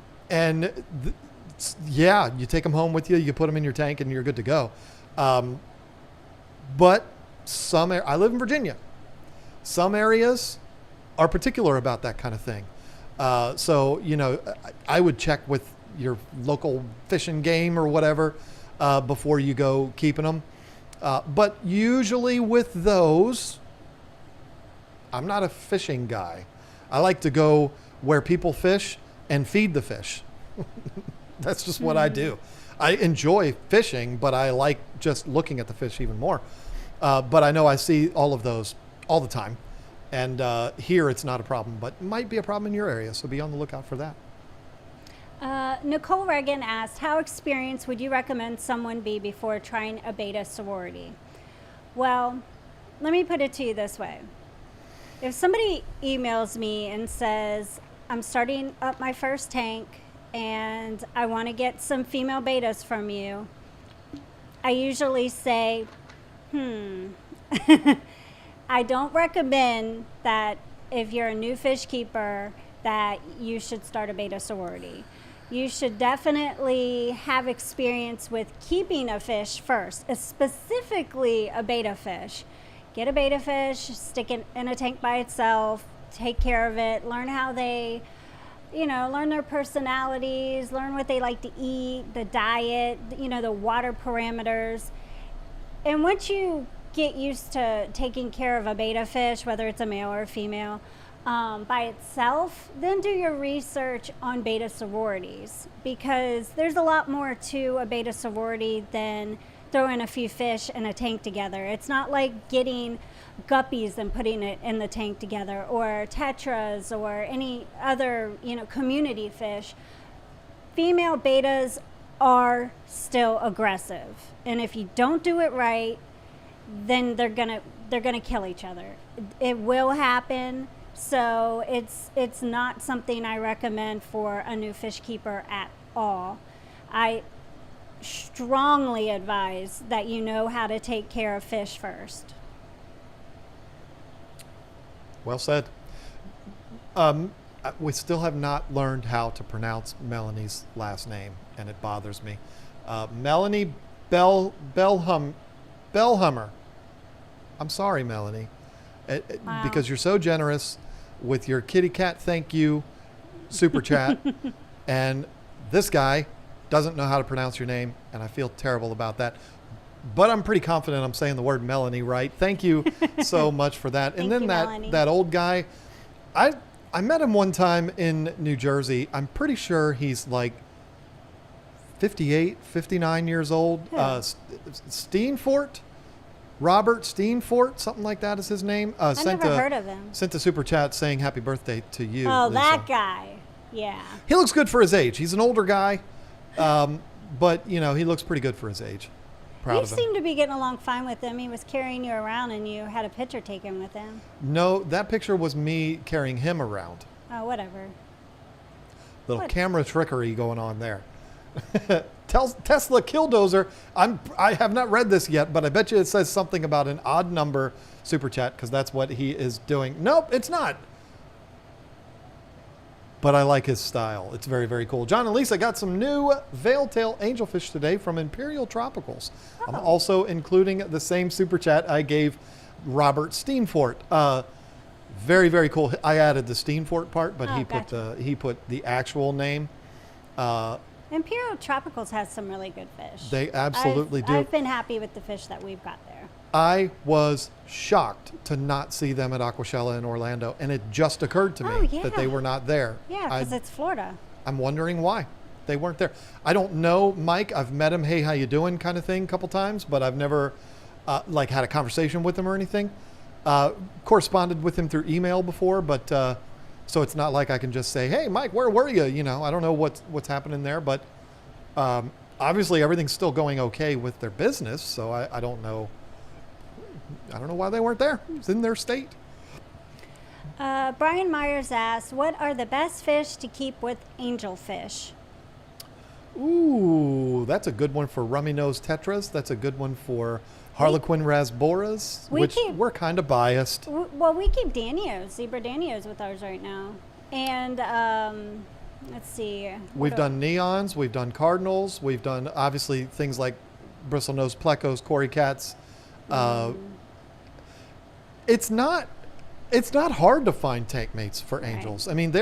Speaker 1: you take them home with you, you put them in your tank and you're good to go. But I live in Virginia. Some areas are particular about that kind of thing. So, I would check with your local fish and game or whatever before you go keeping them. But usually with those, I'm not a fishing guy. I like to go where people fish and feed the fish. That's just what I do. I enjoy fishing, but I like just looking at the fish even more. But I know I see all of those all the time. And here it's not a problem, but it might be a problem in your area. So be on the lookout for that.
Speaker 2: Nicole Reagan asked, how experienced would you recommend someone be before trying a beta sorority? Well, let me put it to you this way. If somebody emails me and says, I'm starting up my first tank and I want to get some female betas from you, I usually say, I don't recommend that if you're a new fish keeper that you should start a beta sorority. You should definitely have experience with keeping a fish first, specifically a beta fish. Get a beta fish, stick it in a tank by itself, take care of it, learn how they, learn their personalities, learn what they like to eat, the diet, the water parameters. And once you get used to taking care of a beta fish, whether it's a male or a female, by itself, then do your research on beta sororities, because there's a lot more to a beta sorority than throwing a few fish in a tank together. It's not like getting guppies and putting it in the tank together, or tetras, or any other, community fish. Female bettas are still aggressive, and if you don't do it right, then they're gonna kill each other. It will happen. So it's not something I recommend for a new fish keeper at all. I strongly advise that you know how to take care of fish first.
Speaker 1: Well said. We still have not learned how to pronounce Melanie's last name, and it bothers me. Melanie Bellhammer. I'm sorry, Melanie,
Speaker 2: Wow.
Speaker 1: because you're so generous with your kitty cat thank you super chat, and this guy doesn't know how to pronounce your name, and I feel terrible about that. But I'm pretty confident I'm saying the word Melanie right. Thank you so much for that. And
Speaker 2: Thank
Speaker 1: then
Speaker 2: you, Melanie.
Speaker 1: that old guy, I met him one time in New Jersey. I'm pretty sure he's like 58, 59 years old.
Speaker 2: Who?
Speaker 1: Steenfort? Robert Steenfort, something like that is his name.
Speaker 2: I never heard of him.
Speaker 1: Sent a super chat saying happy birthday to you.
Speaker 2: Oh,
Speaker 1: Lisa.
Speaker 2: that guy. Yeah.
Speaker 1: He looks good for his age. He's an older guy, but he looks pretty good for his age. Proud
Speaker 2: You
Speaker 1: of him.
Speaker 2: seem to be getting along fine with him. He was carrying you around, and you had a picture taken with him.
Speaker 1: No, that picture was me carrying him around.
Speaker 2: Oh, whatever.
Speaker 1: Little
Speaker 2: What?
Speaker 1: camera trickery going on there. Tesla Killdozer. I have not read this yet, but I bet you it says something about an odd number super chat, because that's what he is doing. Nope, it's not. But I like his style. It's very, very cool. John and Lisa got some new veil-tail angelfish today from Imperial Tropicals. I'm
Speaker 2: Oh.
Speaker 1: also including the same super chat I gave Robert Steenfort. Very, very cool. I added the Steenfort part, but
Speaker 2: Oh,
Speaker 1: he put the actual name.
Speaker 2: Imperial Tropicals has some really good fish.
Speaker 1: They absolutely do.
Speaker 2: I've been happy with the fish that we've got there.
Speaker 1: I was shocked to not see them at Aquashella in Orlando, and it just occurred to me
Speaker 2: Oh, yeah.
Speaker 1: that they were not there.
Speaker 2: Yeah, because it's Florida.
Speaker 1: I'm wondering why they weren't there. I don't know Mike. I've met him, hey, how you doing kind of thing a couple times, but I've never had a conversation with him or anything. Corresponded with him through email before, but so it's not like I can just say, hey, Mike, where were you? I don't know what's happening there, but obviously everything's still going okay with their business, so I don't know. I don't know why they weren't there. It's in their state.
Speaker 2: Brian Myers asks, what are the best fish to keep with angelfish?
Speaker 1: Ooh, that's a good one for rummy-nosed tetras. That's a good one for Harlequin rasboras, which we're kind of biased.
Speaker 2: Well, we keep Danios, zebra Danios with ours right now. And let's see.
Speaker 1: We've done neons. We've done cardinals. We've done, obviously, things like bristlenose plecos, cory cats. It's not hard to find tank mates for angels. I mean,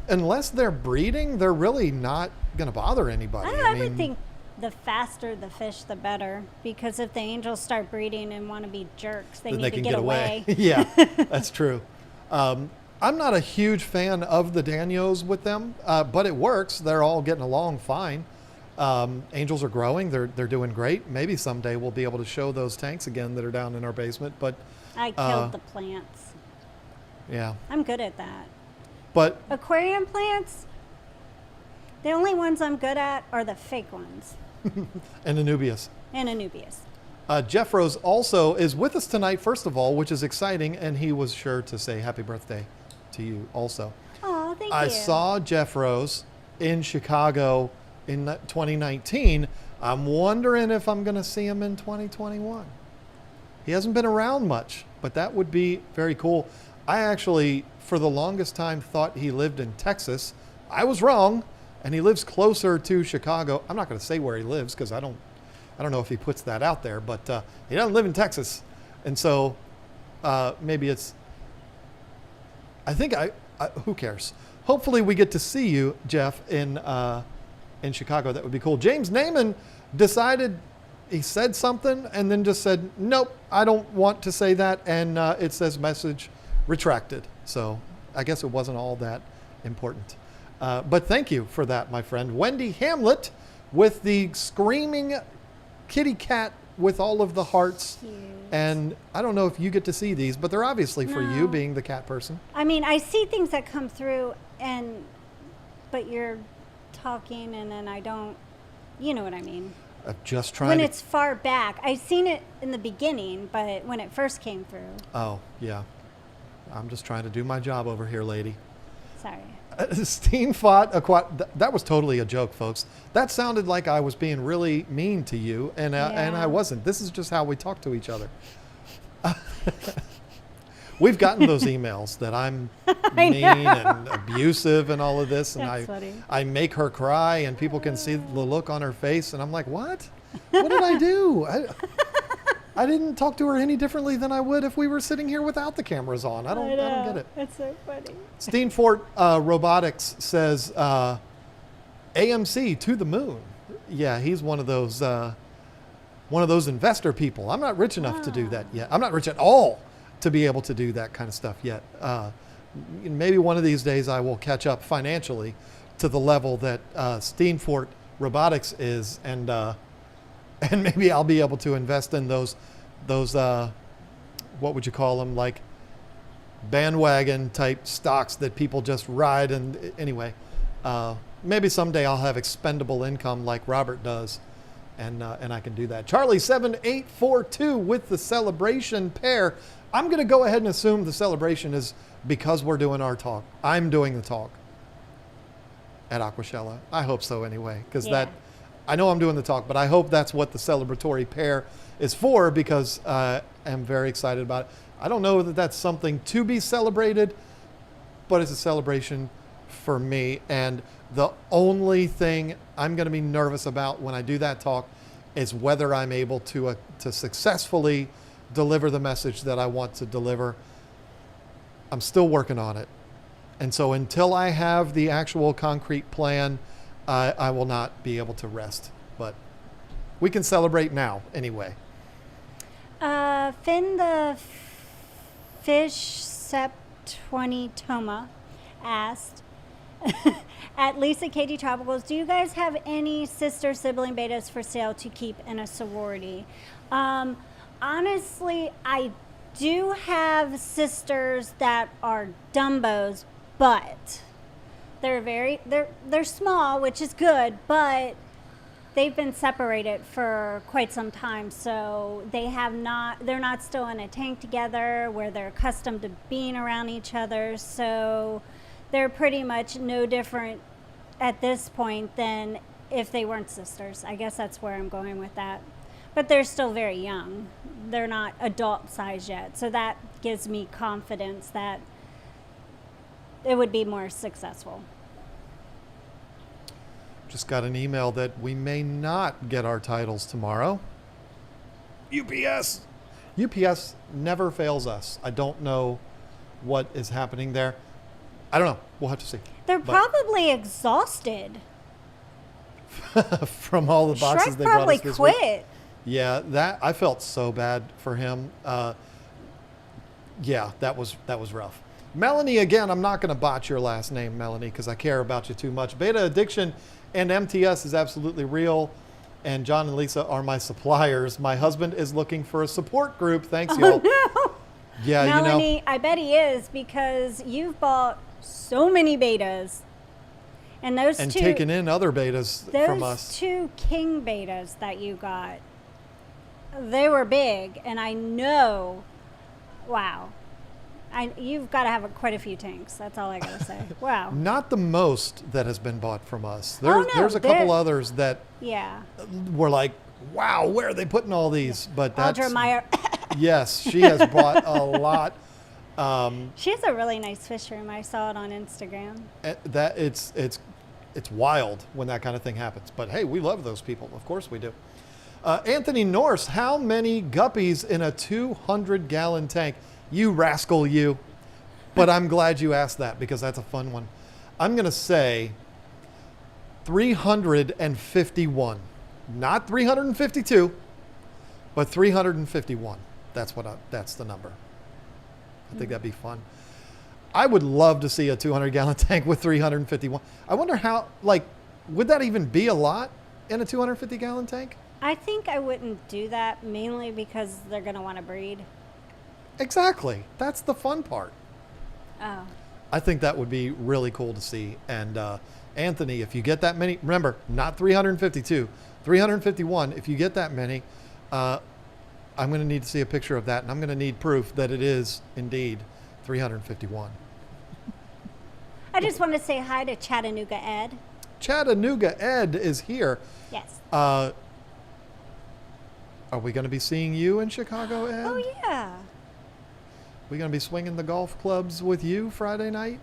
Speaker 1: unless they're breeding, they're really not going to bother anybody.
Speaker 2: I would think the faster the fish, the better. Because if the angels start breeding and want to be jerks, they
Speaker 1: then
Speaker 2: need
Speaker 1: they
Speaker 2: to
Speaker 1: can
Speaker 2: get away.
Speaker 1: Yeah, that's true. I'm not a huge fan of the Danios with them, but it works. They're all getting along fine. Angels are growing. They're doing great. Maybe someday we'll be able to show those tanks again that are down in our basement. But
Speaker 2: I killed the plants.
Speaker 1: yeah,
Speaker 2: I'm good at that.
Speaker 1: but
Speaker 2: Aquarium plants, the only ones I'm good at are the fake ones.
Speaker 1: and Anubias.
Speaker 2: And Anubias.
Speaker 1: Jeff Rose also is with us tonight, first of all, which is exciting, and he was sure to say happy birthday to you also.
Speaker 2: Oh, thank you.
Speaker 1: I saw Jeff Rose in Chicago in 2019. I'm wondering if I'm going to see him in 2021. He hasn't been around much, but that would be very cool. I actually, for the longest time, thought he lived in Texas. I was wrong, and he lives closer to Chicago. I'm not going to say where he lives because I don't know if he puts that out there, but he doesn't live in Texas. And so maybe it's, I think who cares? Hopefully we get to see you, Jeff, in Chicago. That would be cool. James Naiman decided, he said something and then just said, nope, I don't want to say that. And it says message retracted. So I guess it wasn't all that important. But thank you for that, my friend. Wendy Hamlet with the screaming kitty cat with all of the hearts.
Speaker 2: Cute.
Speaker 1: And I don't know if you get to see these, but they're obviously for you,
Speaker 2: No.
Speaker 1: being the cat person.
Speaker 2: I mean, I see things that come through, but you're talking, and then I don't. You know what I mean?
Speaker 1: I'm just trying
Speaker 2: When
Speaker 1: to...
Speaker 2: it's far back, I've seen it in the beginning, but when it first came through.
Speaker 1: Oh, yeah. I'm just trying to do my job over here, lady.
Speaker 2: Sorry.
Speaker 1: Steen fought that was totally a joke, folks. That sounded like I was being really mean to you, and I wasn't. This is just how we talk to each other. We've gotten those emails that I'm mean and abusive and all of this, and
Speaker 2: That's funny.
Speaker 1: I make her cry, and people can see the look on her face, and I'm like, what? What did I do? I didn't talk to her any differently than I would if we were sitting here without the cameras on. I don't get it.
Speaker 2: That's so funny.
Speaker 1: Steenfort Robotics says AMC to the moon. Yeah, he's one of those investor people. I'm not rich enough to do that yet. I'm not rich at all to be able to do that kind of stuff yet. Maybe one of these days I will catch up financially to the level that Steenfort Robotics is, and maybe I'll be able to invest in those what would you call them, like bandwagon type stocks that people just ride. And anyway, maybe someday I'll have expendable income like Robert does, and I can do that. Charlie 7842 with the celebration pair. I'm going to go ahead and assume the celebration is because we're doing our talk. I'm doing the talk at Aquashella. I hope so anyway, because I know I'm doing the talk, but I hope that's what the celebratory pair is for, because I'm very excited about it. I don't know that that's something to be celebrated, but it's a celebration for me. And the only thing I'm going to be nervous about when I do that talk is whether I'm able to successfully deliver the message that I want to deliver. I'm still working on it. And so until I have the actual concrete plan, I will not be able to rest. But we can celebrate now anyway.
Speaker 2: Finn the Fish Sep 20 Toma asked, at Lisa Katie Tropicals, do you guys have any sister sibling betas for sale to keep in a sorority? Honestly, I do have sisters that are Dumbos, but they're small, which is good, but they've been separated for quite some time, so they're not still in a tank together where they're accustomed to being around each other, so they're pretty much no different at this point than if they weren't sisters. I guess that's where I'm going with that. But they're still very young. They're not adult size yet, so that gives me confidence that it would be more successful.
Speaker 1: Just got an email that we may not get our titles tomorrow. UPS never fails us. I don't know what is happening there. I don't know. We'll have to see.
Speaker 2: They're probably exhausted.
Speaker 1: From all the boxes
Speaker 2: Shrek
Speaker 1: they brought
Speaker 2: probably
Speaker 1: us this
Speaker 2: quit.
Speaker 1: week. Yeah, that I felt so bad for him. Yeah, that was rough. Melanie, again, I'm not going to botch your last name, Melanie, because I care about you too much. Beta addiction and MTS is absolutely real, and John and Lisa are my suppliers. My husband is looking for a support group. Thanks, y'all.
Speaker 2: No.
Speaker 1: Yeah,
Speaker 2: Melanie, I bet he is, because you've bought so many betas. And
Speaker 1: taken in other betas from us.
Speaker 2: Those 2 king betas that you got, they were big, and I know, wow. You've got to have quite a few tanks. That's all I got to say. Wow.
Speaker 1: Not the most that has been bought from us. There's a couple others that were like, wow, where are they putting all these? But that's...
Speaker 2: Audra Meyer.
Speaker 1: Yes, she has bought a lot.
Speaker 2: She has a really nice fish room. I saw it on Instagram.
Speaker 1: That it's wild when that kind of thing happens. But hey, we love those people. Of course we do. Anthony Norse, how many guppies in a 200-gallon tank? You rascal, you. But I'm glad you asked that, because that's a fun one. I'm going to say 351. Not 352, but 351. That's the number. I think that'd be fun. I would love to see a 200-gallon tank with 351. I wonder how, would that even be a lot in a 250-gallon tank?
Speaker 2: I think I wouldn't do that mainly because they're going to want to breed.
Speaker 1: Exactly. That's the fun part.
Speaker 2: Oh.
Speaker 1: I think that would be really cool to see. And Anthony, if you get that many, remember, not 352, 351, if you get that many, I'm going to need to see a picture of that, and I'm going to need proof that it is indeed 351.
Speaker 2: I just want to say hi to Chattanooga Ed.
Speaker 1: Chattanooga Ed is here.
Speaker 2: Yes.
Speaker 1: Are we going to be seeing you in Chicago, Ed?
Speaker 2: Oh, yeah.
Speaker 1: We going to be swinging the golf clubs with you Friday night?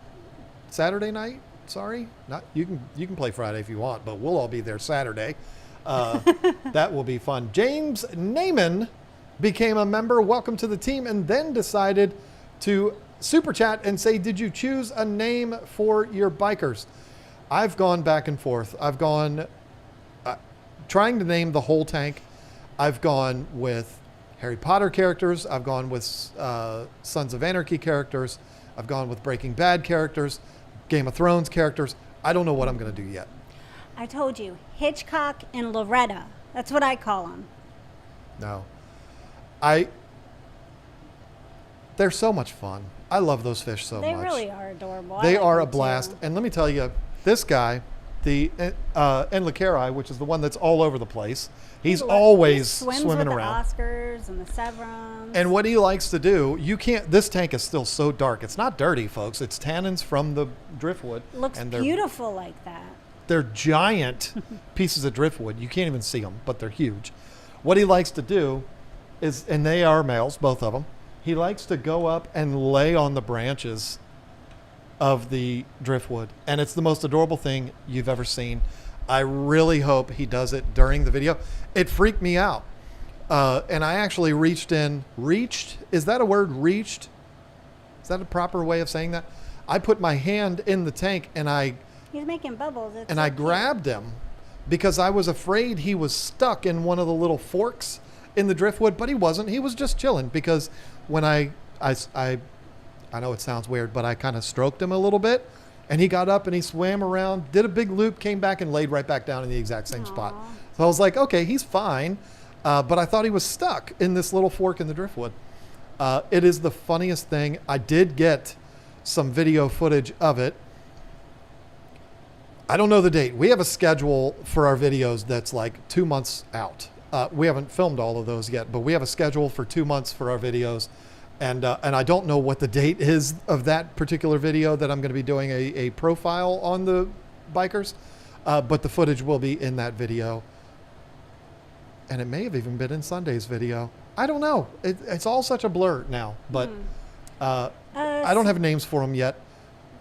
Speaker 1: Saturday night? Sorry, not you can play Friday if you want, but we'll all be there Saturday. That will be fun. James Naiman became a member. Welcome to the team, and then decided to super chat and say, "Did you choose a name for your bikers?" I've gone back and forth. I've gone trying to name the whole tank. I've gone with Harry Potter characters. I've gone with Sons of Anarchy characters. I've gone with Breaking Bad characters. Game of Thrones characters. I don't know what I'm going to do yet.
Speaker 2: I told you, Hitchcock and Loretta. That's what I call them.
Speaker 1: No. They're so much fun. I love those fish so much.
Speaker 2: They really are adorable.
Speaker 1: They
Speaker 2: I like
Speaker 1: are a
Speaker 2: them
Speaker 1: blast.
Speaker 2: too.
Speaker 1: And let me tell you, this guy, the Enlicari, which is the one that's all over the place, he's always
Speaker 2: swims
Speaker 1: swimming
Speaker 2: with
Speaker 1: around.
Speaker 2: The Oscars and the Severons.
Speaker 1: And what he likes to do, this tank is still so dark. It's not dirty, folks. It's tannins from the driftwood.
Speaker 2: Looks
Speaker 1: and
Speaker 2: beautiful like that.
Speaker 1: They're giant pieces of driftwood. You can't even see them, but they're huge. What he likes to do is, and they are males, both of them, he likes to go up and lay on the branches of the driftwood. And it's the most adorable thing you've ever seen. I really hope he does it during the video. It freaked me out. And I actually reached? Is that a word, reached? Is that a proper way of saying that? I put my hand in the tank and
Speaker 2: He's making bubbles. It's
Speaker 1: I
Speaker 2: so cute.
Speaker 1: grabbed him because I was afraid he was stuck in one of the little forks in the driftwood, but he wasn't. He was just chilling because when I know it sounds weird, but I kind of stroked him a little bit, and he got up and he swam around, did a big loop, came back and laid right back down in the exact same spot. So I was like, okay, he's fine. But I thought he was stuck in this little fork in the driftwood. It is the funniest thing. I did get some video footage of it. I don't know the date. We have a schedule for our videos that's like 2 months out. We haven't filmed all of those yet, but we have a schedule for 2 months for our videos. And I don't know what the date is of that particular video that I'm going to be doing a profile on the bikers. But the footage will be in that video. And it may have even been in Sunday's video. I don't know. It's all such a blur now. But I don't have names for them yet.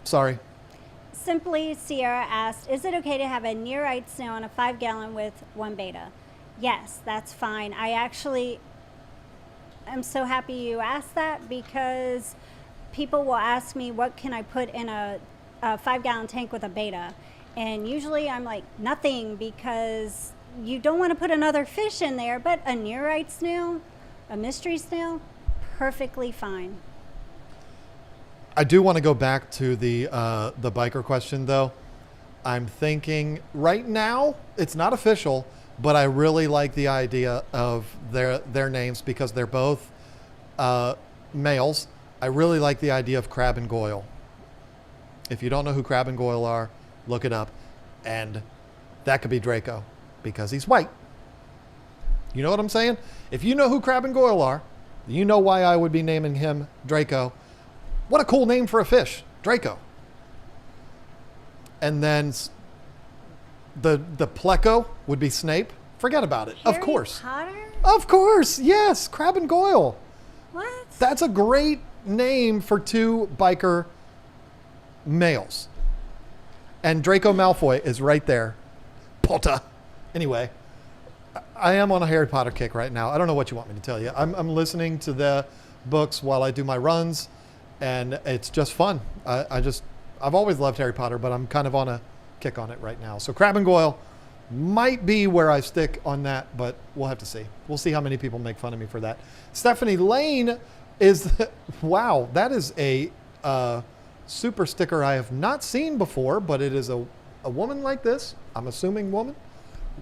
Speaker 1: Sorry.
Speaker 2: Simply Sierra asked, is it okay to have a near-eyed snail in a 5-gallon with 1 beta? Yes, that's fine. I'm so happy you asked that because people will ask me what can I put in a 5-gallon tank with a beta. And usually I'm like, nothing, because you don't want to put another fish in there, but a near-eyed snail, a mystery snail, perfectly fine.
Speaker 1: I do want to go back to the biker question, though. I'm thinking right now, it's not official, but I really like the idea of their names because they're both males. I really like the idea of Crab and Goyle. If you don't know who Crab and Goyle are, look it up. And that could be Draco because he's white. You know what I'm saying? If you know who Crab and Goyle are, you know why I would be naming him Draco. What a cool name for a fish, Draco. And then the Pleco would be Snape. Forget about it.
Speaker 2: Harry
Speaker 1: Of course.
Speaker 2: Potter?
Speaker 1: Of course. Yes. Crab and Goyle.
Speaker 2: What?
Speaker 1: That's a great name for 2 biker males. And Draco Malfoy is right there. Potter. Anyway, I am on a Harry Potter kick right now. I don't know what you want me to tell you. I'm listening to the books while I do my runs, and it's just fun. I've always loved Harry Potter, but I'm kind of on a kick on it right now. So Crab and Goyle might be where I stick on that, but we'll have to see. We'll see how many people make fun of me for that. Stephanie Lane is, wow, that is a super sticker I have not seen before, but it is a woman like this, I'm assuming woman,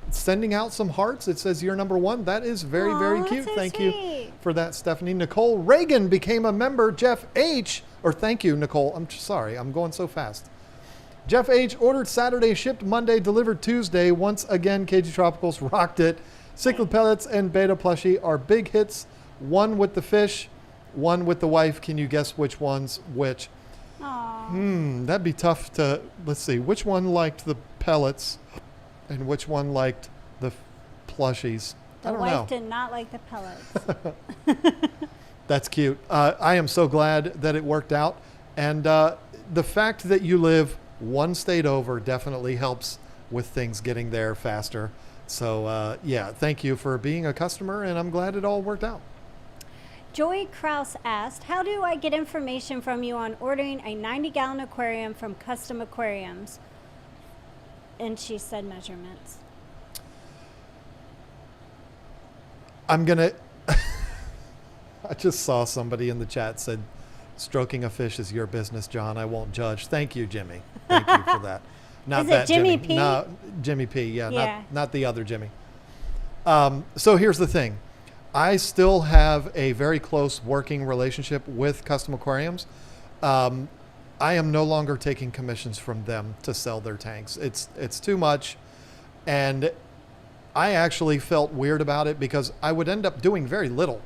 Speaker 1: sending out some hearts. It says you're number one. That is very, very
Speaker 2: Aw,
Speaker 1: cute.
Speaker 2: that's so
Speaker 1: Thank you
Speaker 2: sweet.
Speaker 1: for that, Stephanie. Nicole Reagan became a member. Jeff H. Or thank you, Nicole. I'm sorry. I'm going so fast. Jeff H. ordered Saturday, shipped Monday, delivered Tuesday. Once again, KG Tropicals rocked it. Cichlid pellets and beta plushie are big hits. One with the fish, one with the wife. Can you guess which one's which?
Speaker 2: Aw.
Speaker 1: That'd be tough to, let's see, which one liked the pellets and which one liked the plushies? I
Speaker 2: The
Speaker 1: don't
Speaker 2: wife
Speaker 1: know.
Speaker 2: did not like the pellets.
Speaker 1: That's cute. I am so glad that it worked out. And the fact that you live one state over definitely helps with things getting there faster. So, yeah, thank you for being a customer, and I'm glad it all worked out.
Speaker 2: Joy Kraus asked, how do I get information from you on ordering a 90-gallon aquarium from Custom Aquariums? And she said measurements.
Speaker 1: I'm going to... I just saw somebody in the chat said, stroking a fish is your business, John. I won't judge. Thank you, Jimmy. Thank you for that. Not
Speaker 2: Is it
Speaker 1: that
Speaker 2: Jimmy P?
Speaker 1: No, Jimmy P. Yeah,
Speaker 2: Yeah.
Speaker 1: Not the other Jimmy. So here's the thing. I still have a very close working relationship with Custom Aquariums. I am no longer taking commissions from them to sell their tanks. It's too much. And I actually felt weird about it because I would end up doing very little.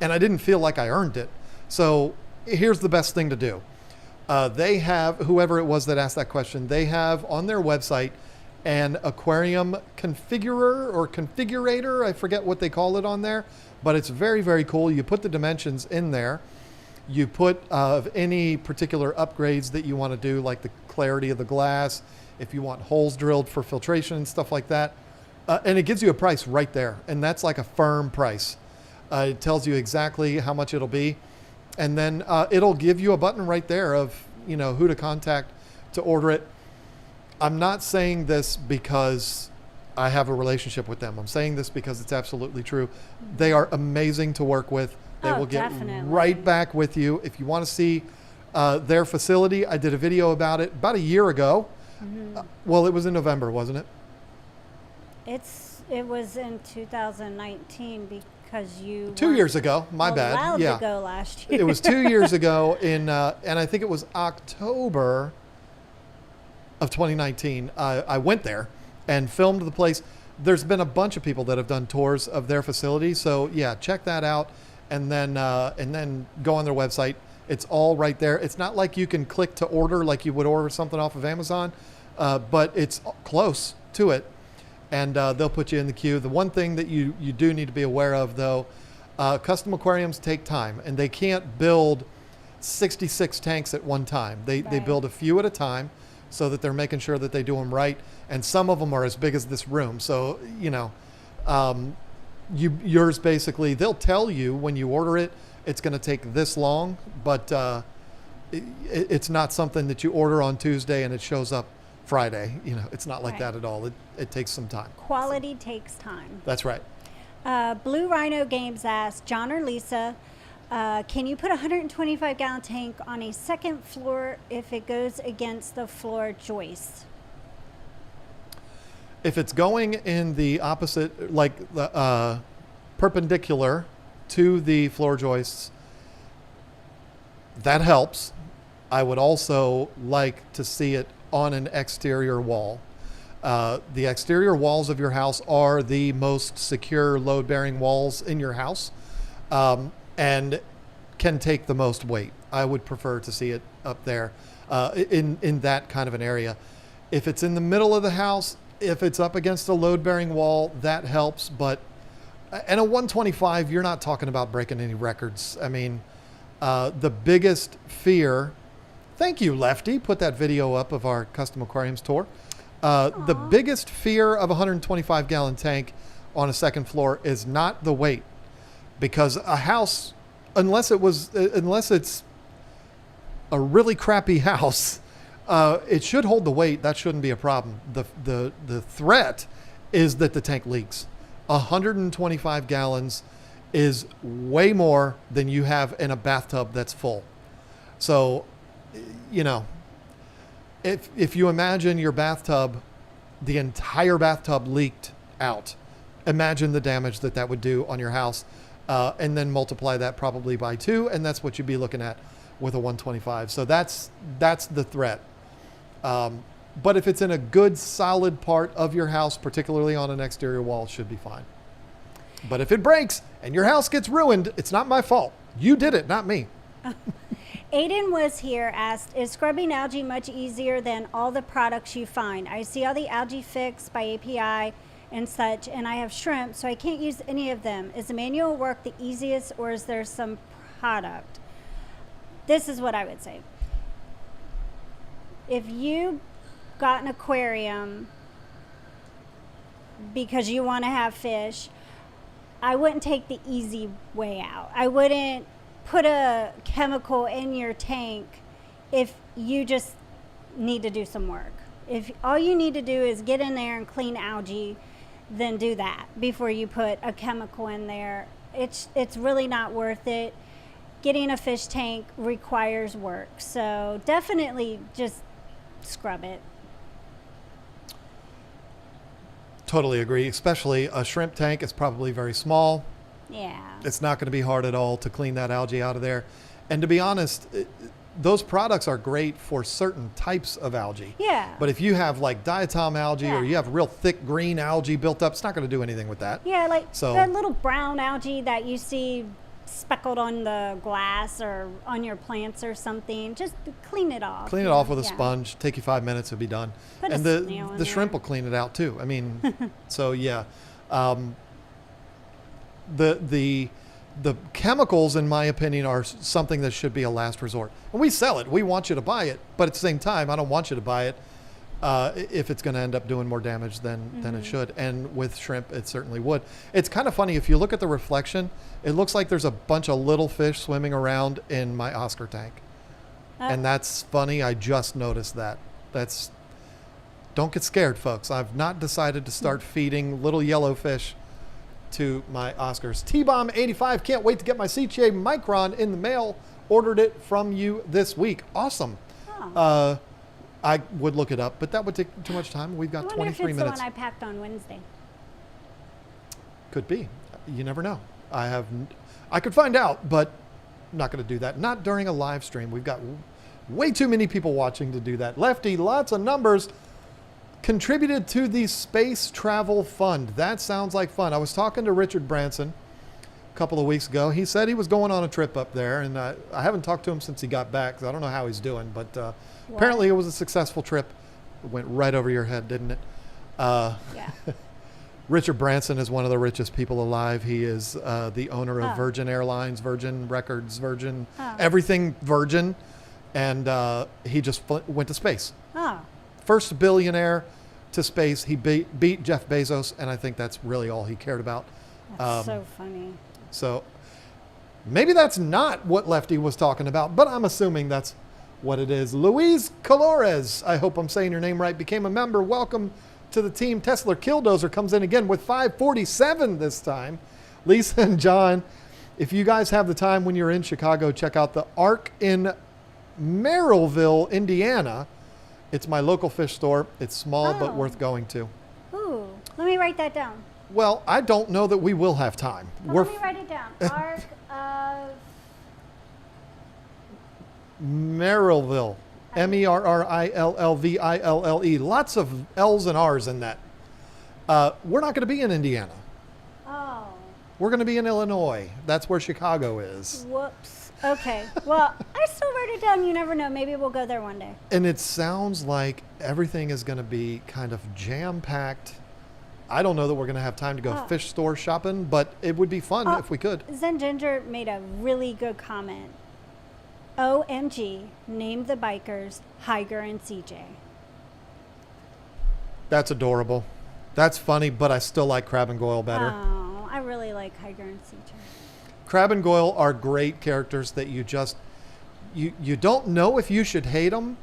Speaker 1: And I didn't feel like I earned it. So here's the best thing to do. They have, whoever it was that asked that question, they have on their website an aquarium configurer or configurator. I forget what they call it on there, but it's very, very cool. You put the dimensions in there. You put any particular upgrades that you want to do, like the clarity of the glass, if you want holes drilled for filtration and stuff like that. And it gives you a price right there. And that's like a firm price. It tells you exactly how much it'll be. And then it'll give you a button right there of, you know, who to contact to order it. I'm not saying this because I have a relationship with them. I'm saying this because it's absolutely true. They are amazing to work with. They will get
Speaker 2: definitely.
Speaker 1: right back with you. If you want to see their facility, I did a video about it about a year ago.
Speaker 2: Mm-hmm.
Speaker 1: Well, it was in November, wasn't it?
Speaker 2: It was in 2019 because you
Speaker 1: 2 years ago. My
Speaker 2: allowed
Speaker 1: bad. Yeah.
Speaker 2: to go last year.
Speaker 1: It was 2 years ago in, and I think it was October of 2019. I went there and filmed the place. There's been a bunch of people that have done tours of their facility. So yeah, check that out. And then go on their website. It's all right there. It's not like you can click to order like you would order something off of Amazon, but it's close to it. And they'll put you in the queue. The one thing that you do need to be aware of, though, custom aquariums take time, and they can't build 66 tanks at one time. They build a few at a time so that they're making sure that they do them right. And some of them are as big as this room. So, you know, yours basically, they'll tell you when you order it, it's going to take this long, but it's not something that you order on Tuesday and it shows up Friday. You know, it's not like that at all. It takes some time.
Speaker 2: Quality takes time.
Speaker 1: That's right.
Speaker 2: Blue Rhino Games asked, John or Lisa, can you put a 125-gallon tank on a second floor if it goes against the floor joist?
Speaker 1: If it's going in the opposite, like the perpendicular to the floor joists, that helps. I would also like to see it on an exterior wall. The exterior walls of your house are the most secure load-bearing walls in your house, and can take the most weight. I would prefer to see it up there in that kind of an area. If it's in the middle of the house, if it's up against a load-bearing wall, that helps. But and a 125, you're not talking about breaking any records. I mean, the biggest fear. Thank you, Lefty. Put that video up of our custom aquariums tour. The biggest fear of a 125-gallon tank on a second floor is not the weight, because a house, unless it's a really crappy house, it should hold the weight. That shouldn't be a problem. The threat is that the tank leaks. 125 gallons is way more than you have in a bathtub that's full. So, you know, if you imagine your bathtub, the entire bathtub leaked out. Imagine the damage that would do on your house, and then multiply that probably by 2, and that's what you'd be looking at with a 125. So that's the threat. But if it's in a good, solid part of your house, particularly on an exterior wall, it should be fine. But if it breaks and your house gets ruined, it's not my fault. You did it, not me.
Speaker 2: Aiden was here, asked, is scrubbing algae much easier than all the products you find? I see all the algae fix by API and such, and I have shrimp, so I can't use any of them. Is the manual work the easiest, or is there some product? This is what I would say. If you got an aquarium because you want to have fish, I wouldn't take the easy way out. I wouldn't put a chemical in your tank if you just need to do some work. If all you need to do is get in there and clean algae, then do that before you put a chemical in there. It's really not worth it. Getting a fish tank requires work, so definitely just scrub it.
Speaker 1: Totally agree. Especially a shrimp tank is probably very small.
Speaker 2: Yeah.
Speaker 1: It's not going to be hard at all to clean that algae out of there. And to be honest, those products are great for certain types of algae.
Speaker 2: Yeah.
Speaker 1: But if you have like diatom algae, or you have real thick green algae built up, it's not going to do anything with that.
Speaker 2: Yeah, like that little brown algae that you see speckled on the glass or on your plants or something, just clean it off.
Speaker 1: Clean it off with a sponge. Take you 5 minutes, it'll be done.
Speaker 2: Put
Speaker 1: and
Speaker 2: the
Speaker 1: shrimp will clean it out too. I mean, so yeah. The chemicals, in my opinion, are something that should be a last resort. And we sell it. We want you to buy it. But at the same time, I don't want you to buy it if it's going to end up doing more damage than it should. And with shrimp, it certainly would. It's kind of funny. If you look at the reflection, it looks like there's a bunch of little fish swimming around in my Oscar tank. And that's funny. I just noticed that. Don't get scared, folks. I've not decided to start feeding little yellow fish to my Oscars. T-Bomb 85, can't wait to get my CTA Micron in the mail. Ordered it from you this week. Awesome.
Speaker 2: Oh.
Speaker 1: I would look it up, but that would take too much time. We've got 23
Speaker 2: if it's
Speaker 1: minutes.
Speaker 2: the one I packed on Wednesday.
Speaker 1: Could be. You never know. I could find out, but I'm not going to do that. Not during a live stream. We've got way too many people watching to do that. Lefty, lots of numbers. Contributed to the Space Travel Fund. That sounds like fun. I was talking to Richard Branson a couple of weeks ago. He said he was going on a trip up there, and I haven't talked to him since he got back, so I don't know how he's doing, but apparently it was a successful trip. It went right over your head, didn't it?
Speaker 2: Yeah.
Speaker 1: Richard Branson is one of the richest people alive. He is the owner of Virgin Airlines, Virgin Records, Virgin, everything Virgin, and he just went to space.
Speaker 2: Oh.
Speaker 1: First billionaire to space. He beat Jeff Bezos, and I think that's really all he cared about.
Speaker 2: That's so funny.
Speaker 1: So maybe that's not what Lefty was talking about, but I'm assuming that's what it is. Luis Colores, I hope I'm saying your name right, became a member. Welcome to the team. Tesla Killdozer comes in again with 547 this time. Lisa and John, if you guys have the time when you're in Chicago, check out the Ark in Merrillville, Indiana. It's my local fish store. It's small, but worth going to.
Speaker 2: Ooh, let me write that down.
Speaker 1: Well, I don't know that we will have time.
Speaker 2: Let me write it down. Ark of
Speaker 1: Merrillville. Merrillville. Lots of L's and R's in that. We're not going to be in Indiana.
Speaker 2: Oh.
Speaker 1: We're going to be in Illinois. That's where Chicago is.
Speaker 2: Whoops. Okay. Well, I still wrote it down. You never know. Maybe we'll go there one day.
Speaker 1: And it sounds like everything is going to be kind of jam-packed. I don't know that we're going to have time to go fish store shopping, but it would be fun if we could.
Speaker 2: Zen Ginger made a really good comment. OMG, named the bikers Higer and CJ.
Speaker 1: That's adorable. That's funny, but I still like Crab and Goyle better.
Speaker 2: Oh, I really like Higer and CJ.
Speaker 1: Crab and Goyle are great characters that you just, you don't know if you should hate them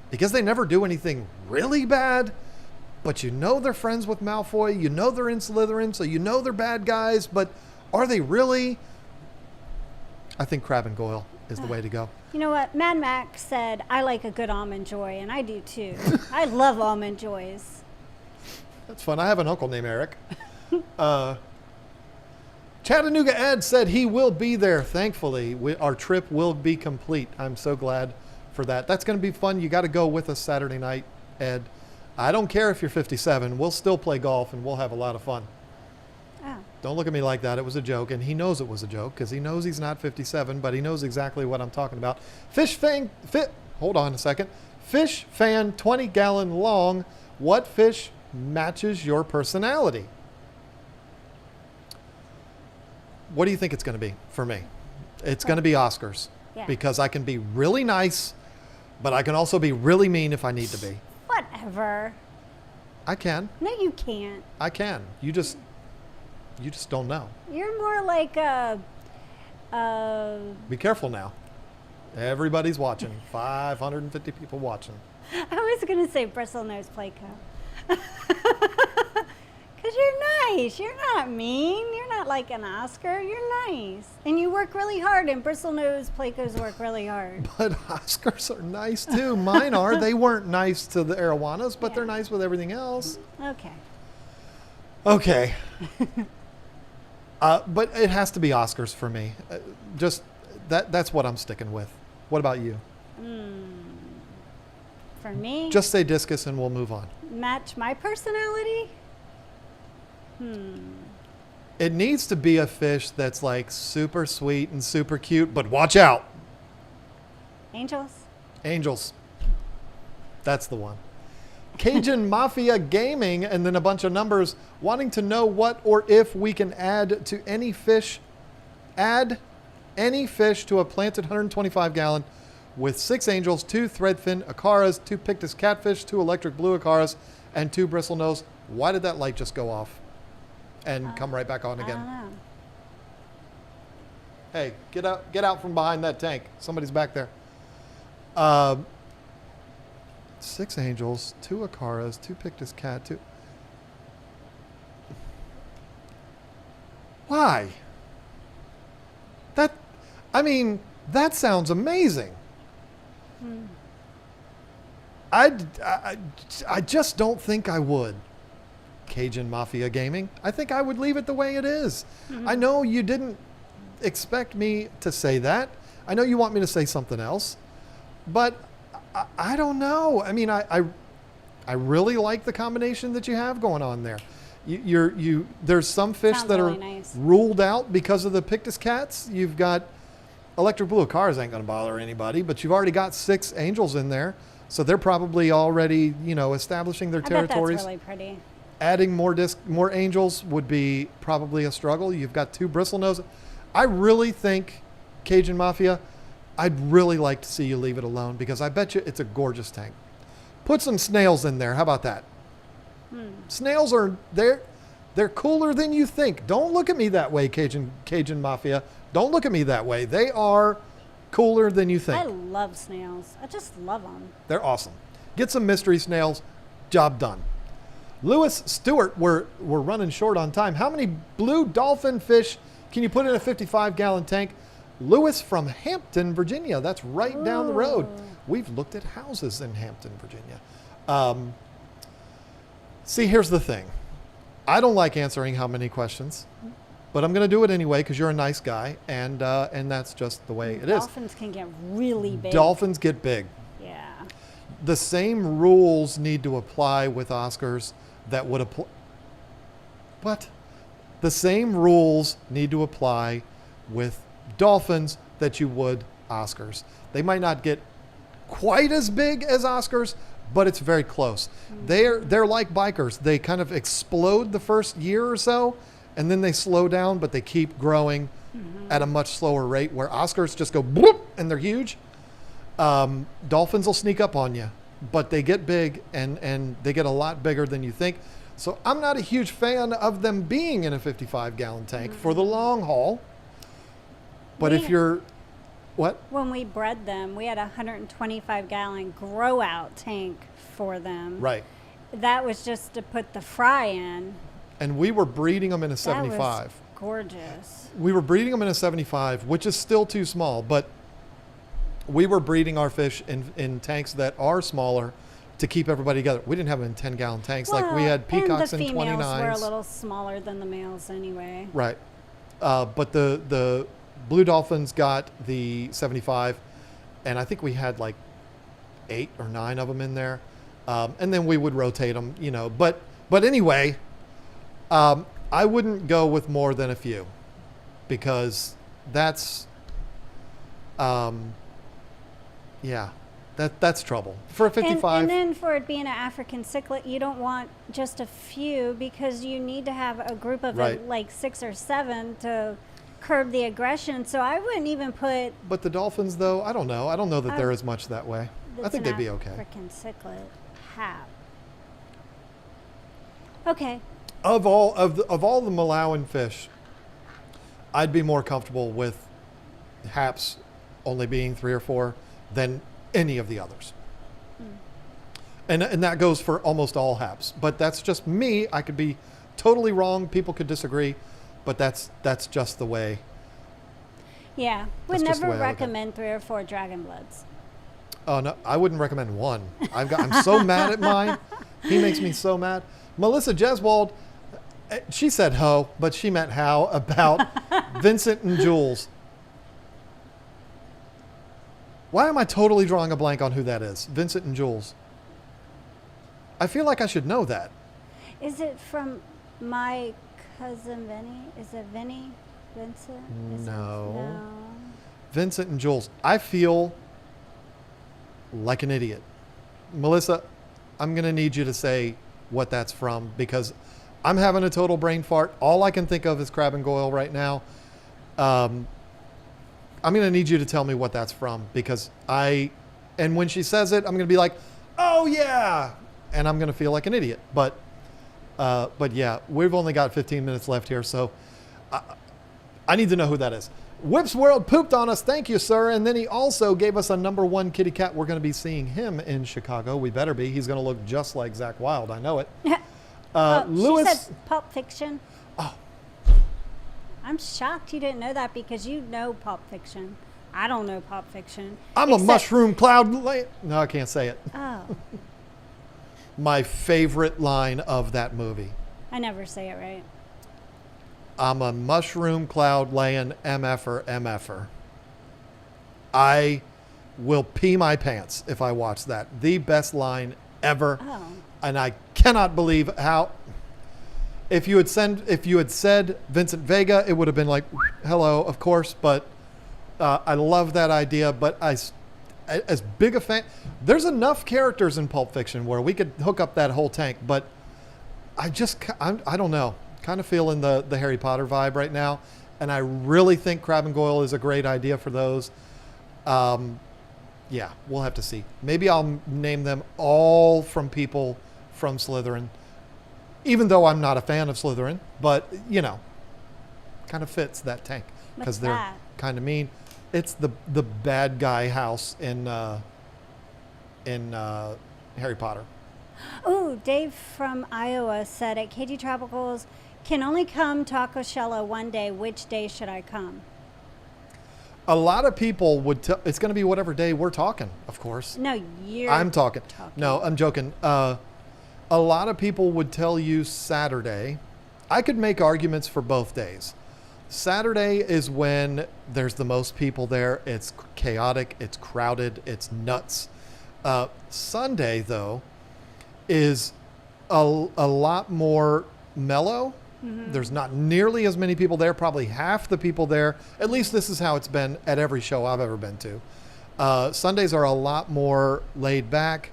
Speaker 1: because they never do anything really bad, but you know they're friends with Malfoy, you know they're in Slytherin, so you know they're bad guys, but are they really? I think Crab and Goyle is the way to go.
Speaker 2: You know what? Mad Max said, I like a good Almond Joy, and I do too. I love Almond Joys.
Speaker 1: That's fun. I have an uncle named Eric. Chattanooga Ed said he will be there. Thankfully, our trip will be complete. I'm so glad for that. That's going to be fun. You got to go with us Saturday night, Ed. I don't care if you're 57. We'll still play golf and we'll have a lot of fun.
Speaker 2: Oh.
Speaker 1: Don't look at me like that. It was a joke, and he knows it was a joke because he knows he's not 57, but he knows exactly what I'm talking about. Hold on a second. Fish fan 20-gallon long. What fish matches your personality? What do you think it's going to be for me? It's going to be Oscars.
Speaker 2: Yeah.
Speaker 1: Because I can be really nice, but I can also be really mean if I need to be.
Speaker 2: Whatever.
Speaker 1: I can.
Speaker 2: No, you can't.
Speaker 1: I can. You just don't know.
Speaker 2: You're more like a.
Speaker 1: Be careful now. Everybody's watching. 550 people watching.
Speaker 2: I was going to say bristlenose Placo. Because you're nice. You're not mean. You're not like an Oscar. You're nice. And you work really hard, and bristlenose Placos work really hard.
Speaker 1: But Oscars are nice too. Mine are. They weren't nice to the arowanas, but they're nice with everything else.
Speaker 2: Okay.
Speaker 1: Okay. But it has to be Oscars for me. Just that's what I'm sticking with. What about you?
Speaker 2: For me?
Speaker 1: Just say discus and we'll move on.
Speaker 2: Match my personality?
Speaker 1: It needs to be a fish that's like super sweet and super cute, but watch out.
Speaker 2: Angels?
Speaker 1: Angels. That's the one. Cajun Mafia Gaming, and then a bunch of numbers, wanting to know what or if we can add any fish to a planted 125-gallon with 6 angels, 2 threadfin acaras, 2 pictus catfish, 2 electric blue acaras, and 2 bristlenose. Why did that light just go off and come right back on again?
Speaker 2: I don't know.
Speaker 1: Hey, get out from behind that tank. Somebody's back there. 6 angels, 2 acaras, 2 pictus cat, 2. Why? That sounds amazing. I just don't think I would. Cajun Mafia Gaming. I think I would leave it the way it is. I know you didn't expect me to say that. I know you want me to say something else, but I don't know. I mean, I really like the combination that you have going on there. There's some fish
Speaker 2: Sounds
Speaker 1: that
Speaker 2: really
Speaker 1: are
Speaker 2: nice.
Speaker 1: ruled out because of the pictus cats. You've got electric blue cars ain't going to bother anybody, but you've already got 6 angels in there, so they're probably already establishing their territories.
Speaker 2: I bet that's really pretty.
Speaker 1: Adding more angels would be probably a struggle. You've got 2 bristlenose. I really think Cajun Mafia, I'd really like to see you leave it alone because I bet you it's a gorgeous tank. Put some snails in there. How about that? Snails are they're cooler than you think. Don't look at me that way, Cajun Mafia. Don't look at me that way. They are cooler than you think.
Speaker 2: I love snails. I just love them.
Speaker 1: They're awesome. Get some mystery snails. Job done. Lewis Stewart, we're running short on time. How many blue dolphin fish can you put in a 55-gallon tank? Lewis from Hampton, Virginia. That's right down the road. We've looked at houses in Hampton, Virginia. See, here's the thing. I don't like answering how many questions, but I'm going to do it anyway because you're a nice guy, and that's just the way it is.
Speaker 2: Dolphins can get really big.
Speaker 1: Dolphins get big.
Speaker 2: Yeah.
Speaker 1: The same rules need to apply with Oscars that would apply. What? The same rules need to apply with dolphins that you would Oscars. They might not get quite as big as Oscars, but it's very close. They're like bikers. They kind of explode the first year or so, and then they slow down, but they keep growing at a much slower rate, where Oscars just go bloop, and they're huge. Dolphins will sneak up on you, but they get big, and they get a lot bigger than you think. So I'm not a huge fan of them being in a 55-gallon tank for the long haul. But if you're... What?
Speaker 2: When we bred them, we had a 125-gallon grow-out tank for them.
Speaker 1: Right.
Speaker 2: That was just to put the fry in.
Speaker 1: And we were breeding them in a
Speaker 2: That
Speaker 1: 75.
Speaker 2: was gorgeous.
Speaker 1: We were breeding them in a 75, which is still too small, but we were breeding our fish in tanks that are smaller to keep everybody together. We didn't have them in 10-gallon tanks like we
Speaker 2: Well,
Speaker 1: had peacocks
Speaker 2: and
Speaker 1: in
Speaker 2: the females
Speaker 1: 29s.
Speaker 2: were a little smaller than the males anyway.
Speaker 1: Right. But the Blue Dolphins got the 75, and I think we had like 8 or 9 of them in there. And then we would rotate them, you know. But anyway, I wouldn't go with more than a few because that's, that's trouble. For a 55.
Speaker 2: And then for it being an African cichlid, you don't want just a few because you need to have a group of
Speaker 1: Right.
Speaker 2: like 6 or 7 to curb the aggression. So I wouldn't even put.
Speaker 1: But the Dolphins, though, I don't know. I don't know that they're as much that way. I think they'd be okay.
Speaker 2: African cichlid hap. Okay.
Speaker 1: Of all the Malawian fish, I'd be more comfortable with haps only being 3 or 4 than any of the others. And that goes for almost all haps. But that's just me. I could be totally wrong. People could disagree, but that's just the way.
Speaker 2: Yeah. Would
Speaker 1: That's just the
Speaker 2: never
Speaker 1: way I look at it.
Speaker 2: recommend 3 or 4 dragon bloods.
Speaker 1: Oh no, I wouldn't recommend one. I'm so mad at mine. He makes me so mad. Melissa Jeswald, she said ho, but she meant how about Vincent and Jules. Why am I totally drawing a blank on who that is? Vincent and Jules. I feel like I should know that.
Speaker 2: Is it from my cousin Vinny? Is it Vinny? Vincent?
Speaker 1: No. Vincent and Jules. I feel like an idiot. Melissa, I'm going to need you to say what that's from because I'm having a total brain fart. All I can think of is crab and goyle right now. I'm going to need you to tell me what that's from because and when she says it, I'm going to be like, oh yeah. And I'm going to feel like an idiot. But yeah, we've only got 15 minutes left here. So I need to know who that is. Whips World pooped on us. Thank you, sir. And then he also gave us a #1 kitty cat. We're going to be seeing him in Chicago. We better be. He's going to look just like Zach Wilde. I know it. Lewis.
Speaker 2: She said Pulp Fiction.
Speaker 1: Oh.
Speaker 2: I'm shocked you didn't know that because you know Pulp Fiction. I don't know Pulp Fiction.
Speaker 1: I'm a mushroom cloud. No, I can't say it.
Speaker 2: Oh.
Speaker 1: My favorite line of that movie.
Speaker 2: I never say it right.
Speaker 1: I'm a mushroom cloud laying MFer. I will pee my pants if I watch that. The best line ever.
Speaker 2: Oh.
Speaker 1: And I cannot believe how. If you had said Vincent Vega, it would have been like, hello, of course. But I love that idea. But as big a fan, there's enough characters in Pulp Fiction where we could hook up that whole tank. But I don't know. Kind of feeling the Harry Potter vibe right now. And I really think crab and goyle is a great idea for those. Yeah, we'll have to see. Maybe I'll name them all from people from Slytherin. Even though I'm not a fan of Slytherin, but you know, kind of fits that tank because they're kind of mean. It's the bad guy house in Harry Potter.
Speaker 2: Oh, Dave from Iowa said at Katie Tropicals can only come to Aquashella one day. Which day should I come?
Speaker 1: A lot of people would tell. It's going to be whatever day we're talking, of course.
Speaker 2: No,
Speaker 1: I'm talking. No, I'm joking. A lot of people would tell you Saturday. I could make arguments for both days. Saturday is when there's the most people there. It's chaotic. It's crowded. It's nuts. Sunday, though, is a lot more mellow. Mm-hmm. There's not nearly as many people there. Probably half the people there. At least this is how it's been at every show I've ever been to. Sundays are a lot more laid back.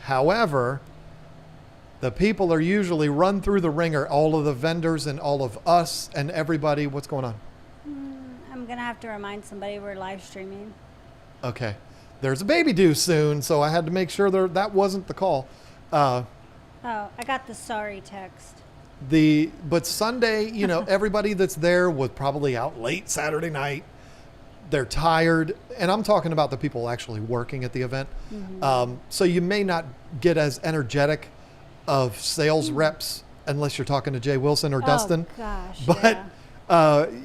Speaker 1: However, the people are usually run through the ringer, all of the vendors and all of us and everybody. What's going on?
Speaker 2: I'm going to have to remind somebody we're live streaming.
Speaker 1: Okay. There's a baby due soon, so I had to make sure that wasn't the call.
Speaker 2: I got the sorry text.
Speaker 1: But Sunday, you know, everybody that's there was probably out late Saturday night. They're tired. And I'm talking about the people actually working at the event. Mm-hmm. So you may not get as energetic of sales reps unless you're talking to Jay Wilson or Dustin.
Speaker 2: Oh, gosh.
Speaker 1: But,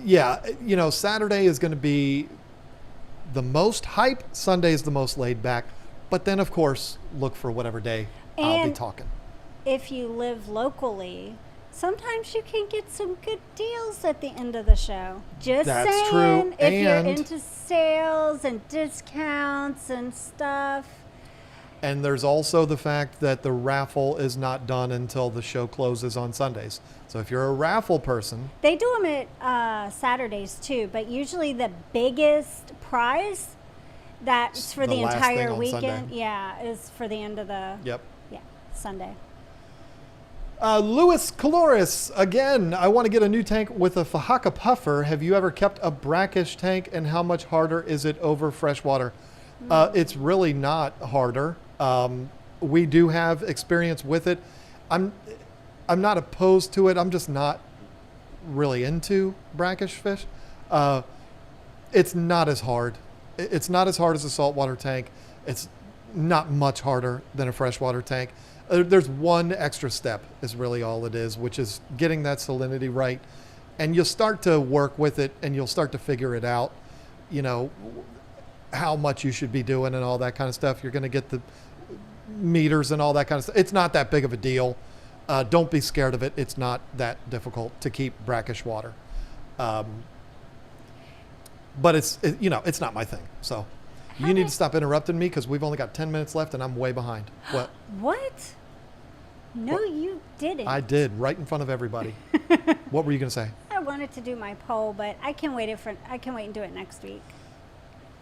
Speaker 1: yeah, you know, Saturday is going to be the most hype. Sunday is the most laid back. But then, of course, look for whatever day I'll be
Speaker 2: And
Speaker 1: talking.
Speaker 2: if you live locally, sometimes you can get some good deals at the end of the show. Just
Speaker 1: That's
Speaker 2: saying,
Speaker 1: true.
Speaker 2: if you're
Speaker 1: And-
Speaker 2: into sales and discounts and stuff.
Speaker 1: And there's also the fact that the raffle is not done until the show closes on Sundays. So if you're a raffle person,
Speaker 2: They do them at Saturdays too, but usually the biggest prize that's for
Speaker 1: The
Speaker 2: the
Speaker 1: last thing
Speaker 2: entire
Speaker 1: on
Speaker 2: weekend,
Speaker 1: Sunday.
Speaker 2: yeah, is for the end of the
Speaker 1: yep.
Speaker 2: Sunday.
Speaker 1: Louis Caloris, again, I want to get a new tank with a Fahaka puffer. Have you ever kept a brackish tank, and how much harder is it over freshwater? It's really not harder. We do have experience with it. I'm not opposed to it. I'm just not really into brackish fish. It's not as hard. It's not as hard as a saltwater tank. It's not much harder than a freshwater tank. There's one extra step is really all it is, which is getting that salinity right. And you'll start to work with it and you'll start to figure it out, you know, how much you should be doing and all that kind of stuff. You're going to get the meters and all that kind of stuff. It's not that big of a deal. Don't be scared of it. It's not that difficult to keep brackish water. But it's not my thing. So you need to stop interrupting me because we've only got 10 minutes left and I'm way behind. What?
Speaker 2: What? No,
Speaker 1: What?
Speaker 2: you didn't.
Speaker 1: I did, right in front of everybody. What were you going to say?
Speaker 2: I wanted to do my poll, but I can wait and do it next week.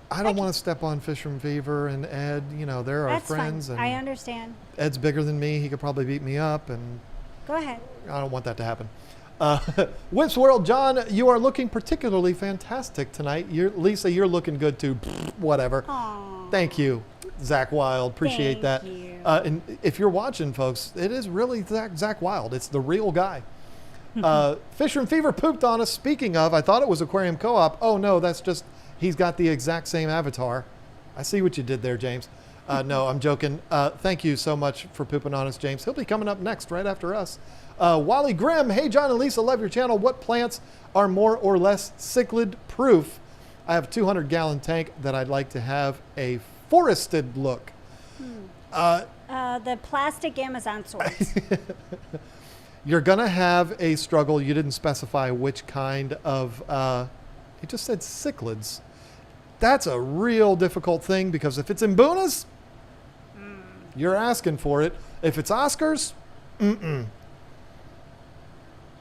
Speaker 1: I don't want to step on Fisherman Fever and Ed. You know, they're our
Speaker 2: That's
Speaker 1: friends.
Speaker 2: fine.
Speaker 1: And
Speaker 2: I understand.
Speaker 1: Ed's bigger than me. He could probably beat me up. And
Speaker 2: Go ahead.
Speaker 1: I don't want that to happen. Whips World, John, you are looking particularly fantastic tonight. Lisa, you're looking good too. Whatever.
Speaker 2: Aw.
Speaker 1: Thank you, Zach Wild. Appreciate
Speaker 2: Thank
Speaker 1: that.
Speaker 2: you.
Speaker 1: And if you're watching, folks, it is really Zach Wild. It's the real guy. Fisherman Fever pooped on us. Speaking of, I thought it was Aquarium Co-op. Oh, no, that's just, he's got the exact same avatar. I see what you did there, James. No, I'm joking. Thank you so much for pooping on us, James. He'll be coming up next, right after us. Wally Grimm, hey, John and Lisa, love your channel. What plants are more or less cichlid proof? I have a 200-gallon tank that I'd like to have a forested look.
Speaker 2: The plastic Amazon swords.
Speaker 1: You're going to have a struggle. You didn't specify which kind of, you just said cichlids. That's a real difficult thing because if it's Mbunas, you're asking for it. If it's Oscars,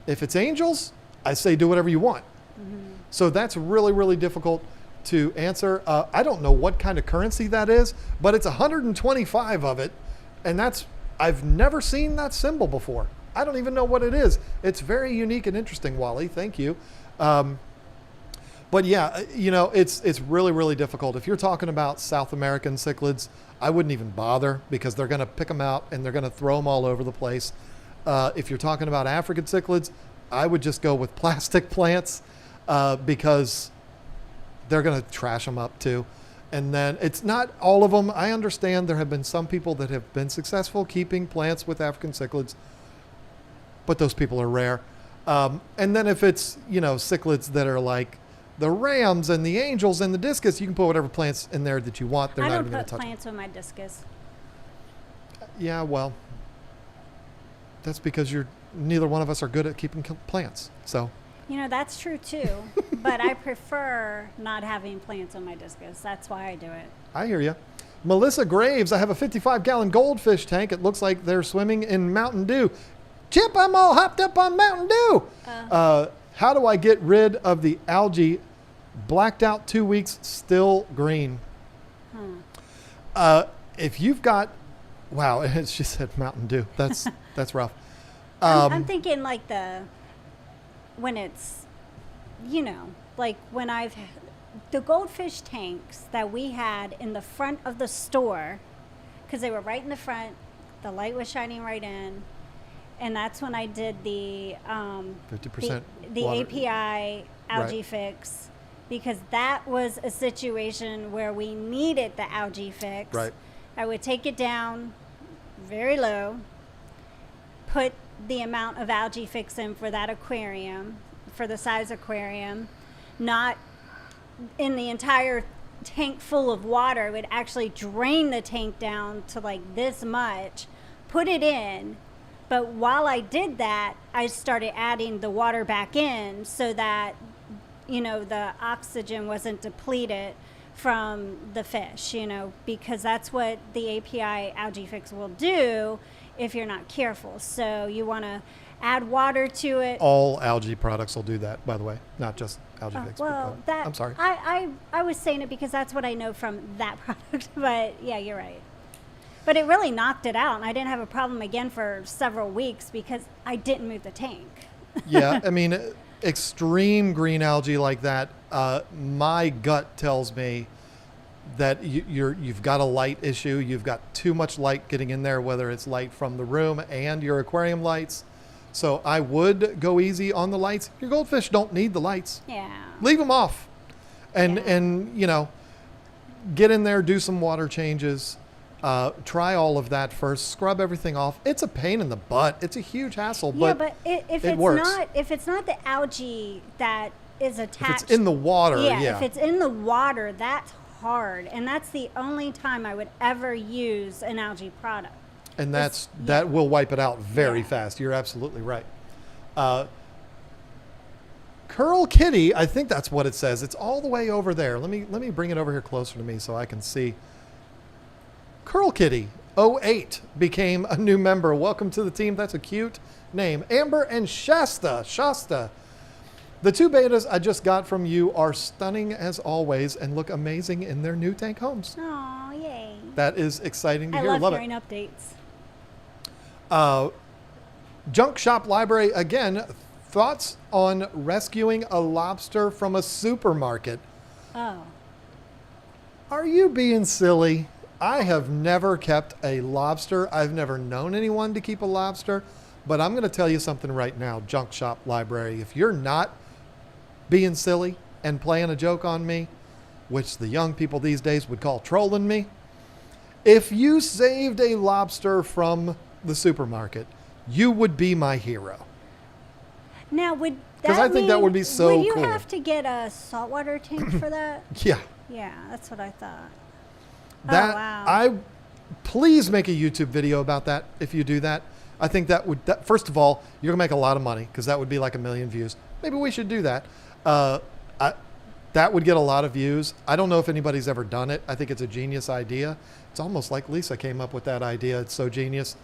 Speaker 1: If it's angels, I say do whatever you want. So that's really, really difficult to answer. I don't know what kind of currency that is, but it's 125 of it. And I've never seen that symbol before. I don't even know what it is. It's very unique and interesting, Wally. Thank you. But yeah, it's really, really difficult. If you're talking about South American cichlids, I wouldn't even bother because they're going to pick them out and they're going to throw them all over the place. If you're talking about African cichlids, I would just go with plastic plants because they're going to trash them up too. And then it's not all of them. I understand there have been some people that have been successful keeping plants with African cichlids, but those people are rare. And then if it's, cichlids that are like the rams and the angels and the discus, you can put whatever plants in there that you want. They're
Speaker 2: I
Speaker 1: not
Speaker 2: don't
Speaker 1: even going
Speaker 2: put
Speaker 1: to touch
Speaker 2: plants on my discus.
Speaker 1: Yeah, well, that's because neither one of us are good at keeping plants. So
Speaker 2: That's true too. But I prefer not having plants on my discus. That's why I do it.
Speaker 1: I hear you. Melissa Graves, I have a 55-gallon goldfish tank. It looks like they're swimming in Mountain Dew. Chip, I'm all hopped up on Mountain Dew. How do I get rid of the algae? Blacked out 2 weeks, still green. If you've got, wow, she said Mountain Dew. That's rough.
Speaker 2: I'm thinking like when it's, like when the goldfish tanks that we had in the front of the store, because they were right in the front, the light was shining right in, and that's when I did the
Speaker 1: 50%
Speaker 2: the
Speaker 1: water.
Speaker 2: API algae
Speaker 1: Right.
Speaker 2: fix, because that was a situation where we needed the algae fix.
Speaker 1: Right.
Speaker 2: I would take it down very low, put the amount of algae fix in for that aquarium, for the size aquarium, not in the entire tank full of water. I would actually drain the tank down to like this much, put it in. But while I did that, I started adding the water back in so that, you know, the oxygen wasn't depleted from the fish, you know, because that's what the API algae fix will do if you're not careful. So you want to add water to it.
Speaker 1: All algae products will do that, by the way, not just algae fix.
Speaker 2: Well, that
Speaker 1: I'm sorry.
Speaker 2: I was saying it because that's what I know from that product. But yeah, you're right. But it really knocked it out, and I didn't have a problem again for several weeks because I didn't move the tank.
Speaker 1: Yeah, I mean, extreme green algae like that, my gut tells me that you've got a light issue. You've got too much light getting in there, whether it's light from the room and your aquarium lights. So I would go easy on the lights. Your goldfish don't need the lights.
Speaker 2: Yeah.
Speaker 1: Leave them off. And you know, get in there, do some water changes. Try all of that first. Scrub everything off. It's a pain in the butt. It's a huge hassle,
Speaker 2: Yeah,
Speaker 1: but
Speaker 2: if
Speaker 1: it
Speaker 2: it's
Speaker 1: works.
Speaker 2: if it's not the algae that is attached,
Speaker 1: If it's in the water, yeah.
Speaker 2: if it's in the water, that's hard, and that's the only time I would ever use an algae product.
Speaker 1: And that will wipe it out very
Speaker 2: Yeah.
Speaker 1: fast. You're absolutely right. Curl Kitty, I think that's what it says. It's all the way over there. Let me bring it over here closer to me so I can see. Curl Kitty 08 became a new member. Welcome to the team. That's a cute name. Amber and Shasta. The two bettas I just got from you are stunning as always and look amazing in their new tank homes.
Speaker 2: Oh, yay.
Speaker 1: That is exciting to
Speaker 2: I
Speaker 1: hear.
Speaker 2: love
Speaker 1: Love
Speaker 2: hearing
Speaker 1: it.
Speaker 2: updates.
Speaker 1: Junk Shop Library, again, thoughts on rescuing a lobster from a supermarket.
Speaker 2: Oh.
Speaker 1: Are you being silly? I have never kept a lobster. I've never known anyone to keep a lobster. But I'm going to tell you something right now, Junk Shop Library. If you're not being silly and playing a joke on me, which the young people these days would call trolling me, if you saved a lobster from the supermarket, you would be my hero.
Speaker 2: Now, would that
Speaker 1: Because I think that
Speaker 2: mean-
Speaker 1: would be so
Speaker 2: Would you
Speaker 1: cool.
Speaker 2: have to get a saltwater tank for that?
Speaker 1: Yeah.
Speaker 2: Yeah, that's what I thought.
Speaker 1: That
Speaker 2: Oh, wow.
Speaker 1: Please make a YouTube video about that if you do that. I think that first of all, you're gonna make a lot of money because that would be like 1 million views. Maybe we should do that. That would get a lot of views. I don't know if anybody's ever done it. I think it's a genius idea. It's almost like Lisa came up with that idea. It's so genius.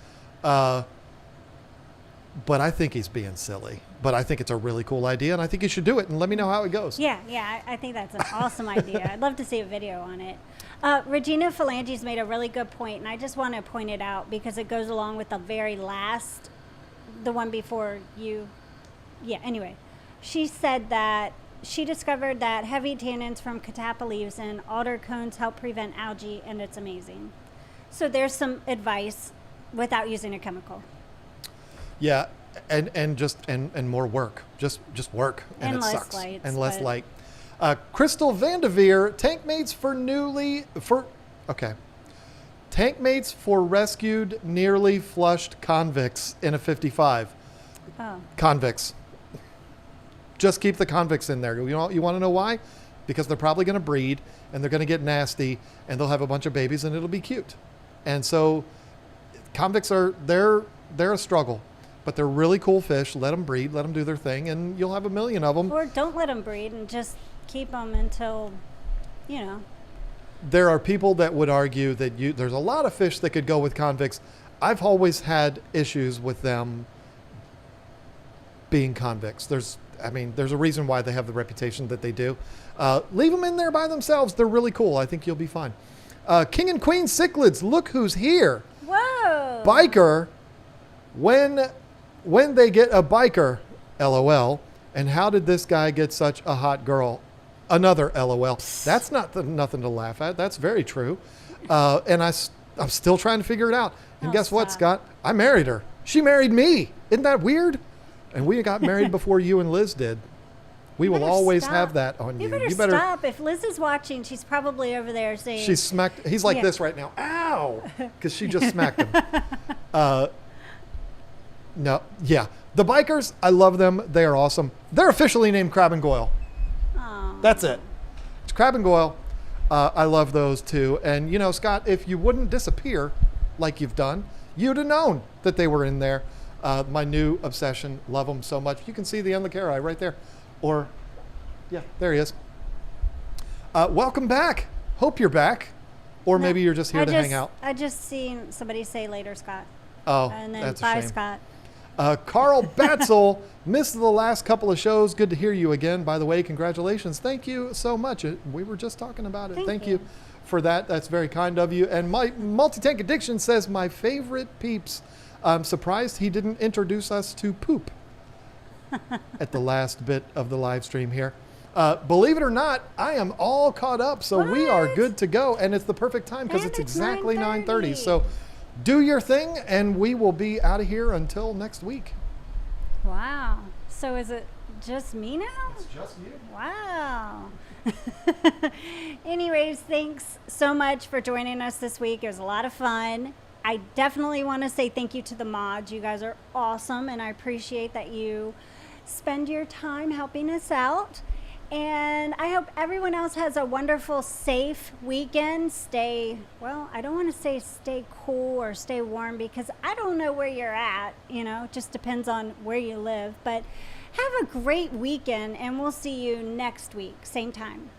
Speaker 1: But I think he's being silly. But I think it's a really cool idea, and I think you should do it. And let me know how it goes.
Speaker 2: Yeah, I think that's an awesome idea. I'd love to see a video on it. Regina Phalanges made a really good point, and I just want to point it out because it goes along with the very last, the one before you. Yeah, anyway. She said that she discovered that heavy tannins from catappa leaves and alder cones help prevent algae, and it's amazing. So there's some advice without using a chemical.
Speaker 1: Yeah, and more work. Just work, and
Speaker 2: And
Speaker 1: it
Speaker 2: less
Speaker 1: sucks.
Speaker 2: lights,
Speaker 1: And less
Speaker 2: but-
Speaker 1: light. Crystal Vandeveer, tank mates for rescued nearly flushed convicts in a 55.
Speaker 2: Oh.
Speaker 1: Convicts. Just keep the convicts in there. You want to know why? Because they're probably going to breed and they're going to get nasty and they'll have a bunch of babies and it'll be cute. And so convicts they're a struggle, but they're really cool fish. Let them breed, let them do their thing, and you'll have 1 million of them.
Speaker 2: Or don't let them breed and just keep them until, you know.
Speaker 1: There are people that would argue that there's a lot of fish that could go with convicts. I've always had issues with them being convicts. There's a reason why they have the reputation that they do. Leave them in there by themselves. They're really cool. I think you'll be fine. King and Queen cichlids, look who's here.
Speaker 2: Whoa.
Speaker 1: Biker, when they get a biker, LOL, and how did this guy get such a hot girl? Another LOL. That's nothing to laugh at. That's very true. And I'm still trying to figure it out. And
Speaker 2: Oh,
Speaker 1: guess what,
Speaker 2: stop.
Speaker 1: Scott? I married her. She married me. Isn't that weird? And we got married before you and Liz did. We will
Speaker 2: better
Speaker 1: always
Speaker 2: stop.
Speaker 1: have that on you.
Speaker 2: You better stop. If Liz is watching, she's probably over there saying,
Speaker 1: She's smacked. He's like
Speaker 2: Yeah.
Speaker 1: this right now. Ow! Because she just smacked him. No. Yeah. The bikers, I love them. They are awesome. They're officially named Crab and Goyle.
Speaker 2: "Aw."
Speaker 1: That's it. It's Crab and Goyle. I love those too. And, you know, Scott, if you wouldn't disappear like you've done, you'd have known that they were in there. My new obsession. Love them so much. You can see the Unlacari right there. Or, yeah, there he is. Welcome back. Hope you're back. Or maybe you're just here to hang out.
Speaker 2: I just seen somebody say later, Scott.
Speaker 1: Oh,
Speaker 2: and then
Speaker 1: that's a
Speaker 2: bye,
Speaker 1: shame.
Speaker 2: Scott.
Speaker 1: Carl Batzel, missed the last couple of shows. Good to hear you again. By the way, congratulations. Thank you so much. We were just talking about it. Thank you for that. That's very kind of you. And my Multi-Tank Addiction says, my favorite peeps. I'm surprised he didn't introduce us to poop at the last bit of the live stream here. Believe it or not, I am all caught up, so we are good to go. And it's the perfect time because it's exactly 9:30. So do your thing, and we will be out of here until next week.
Speaker 2: Wow. So is it just me now?
Speaker 1: It's just you.
Speaker 2: Wow. Anyways, thanks so much for joining us this week. It was a lot of fun. I definitely want to say thank you to the mods. You guys are awesome, and I appreciate that you spend your time helping us out. And I hope everyone else has a wonderful, safe weekend. Well, I don't want to say stay cool or stay warm because I don't know where you're at. You know, it just depends on where you live. But have a great weekend, and we'll see you next week, same time.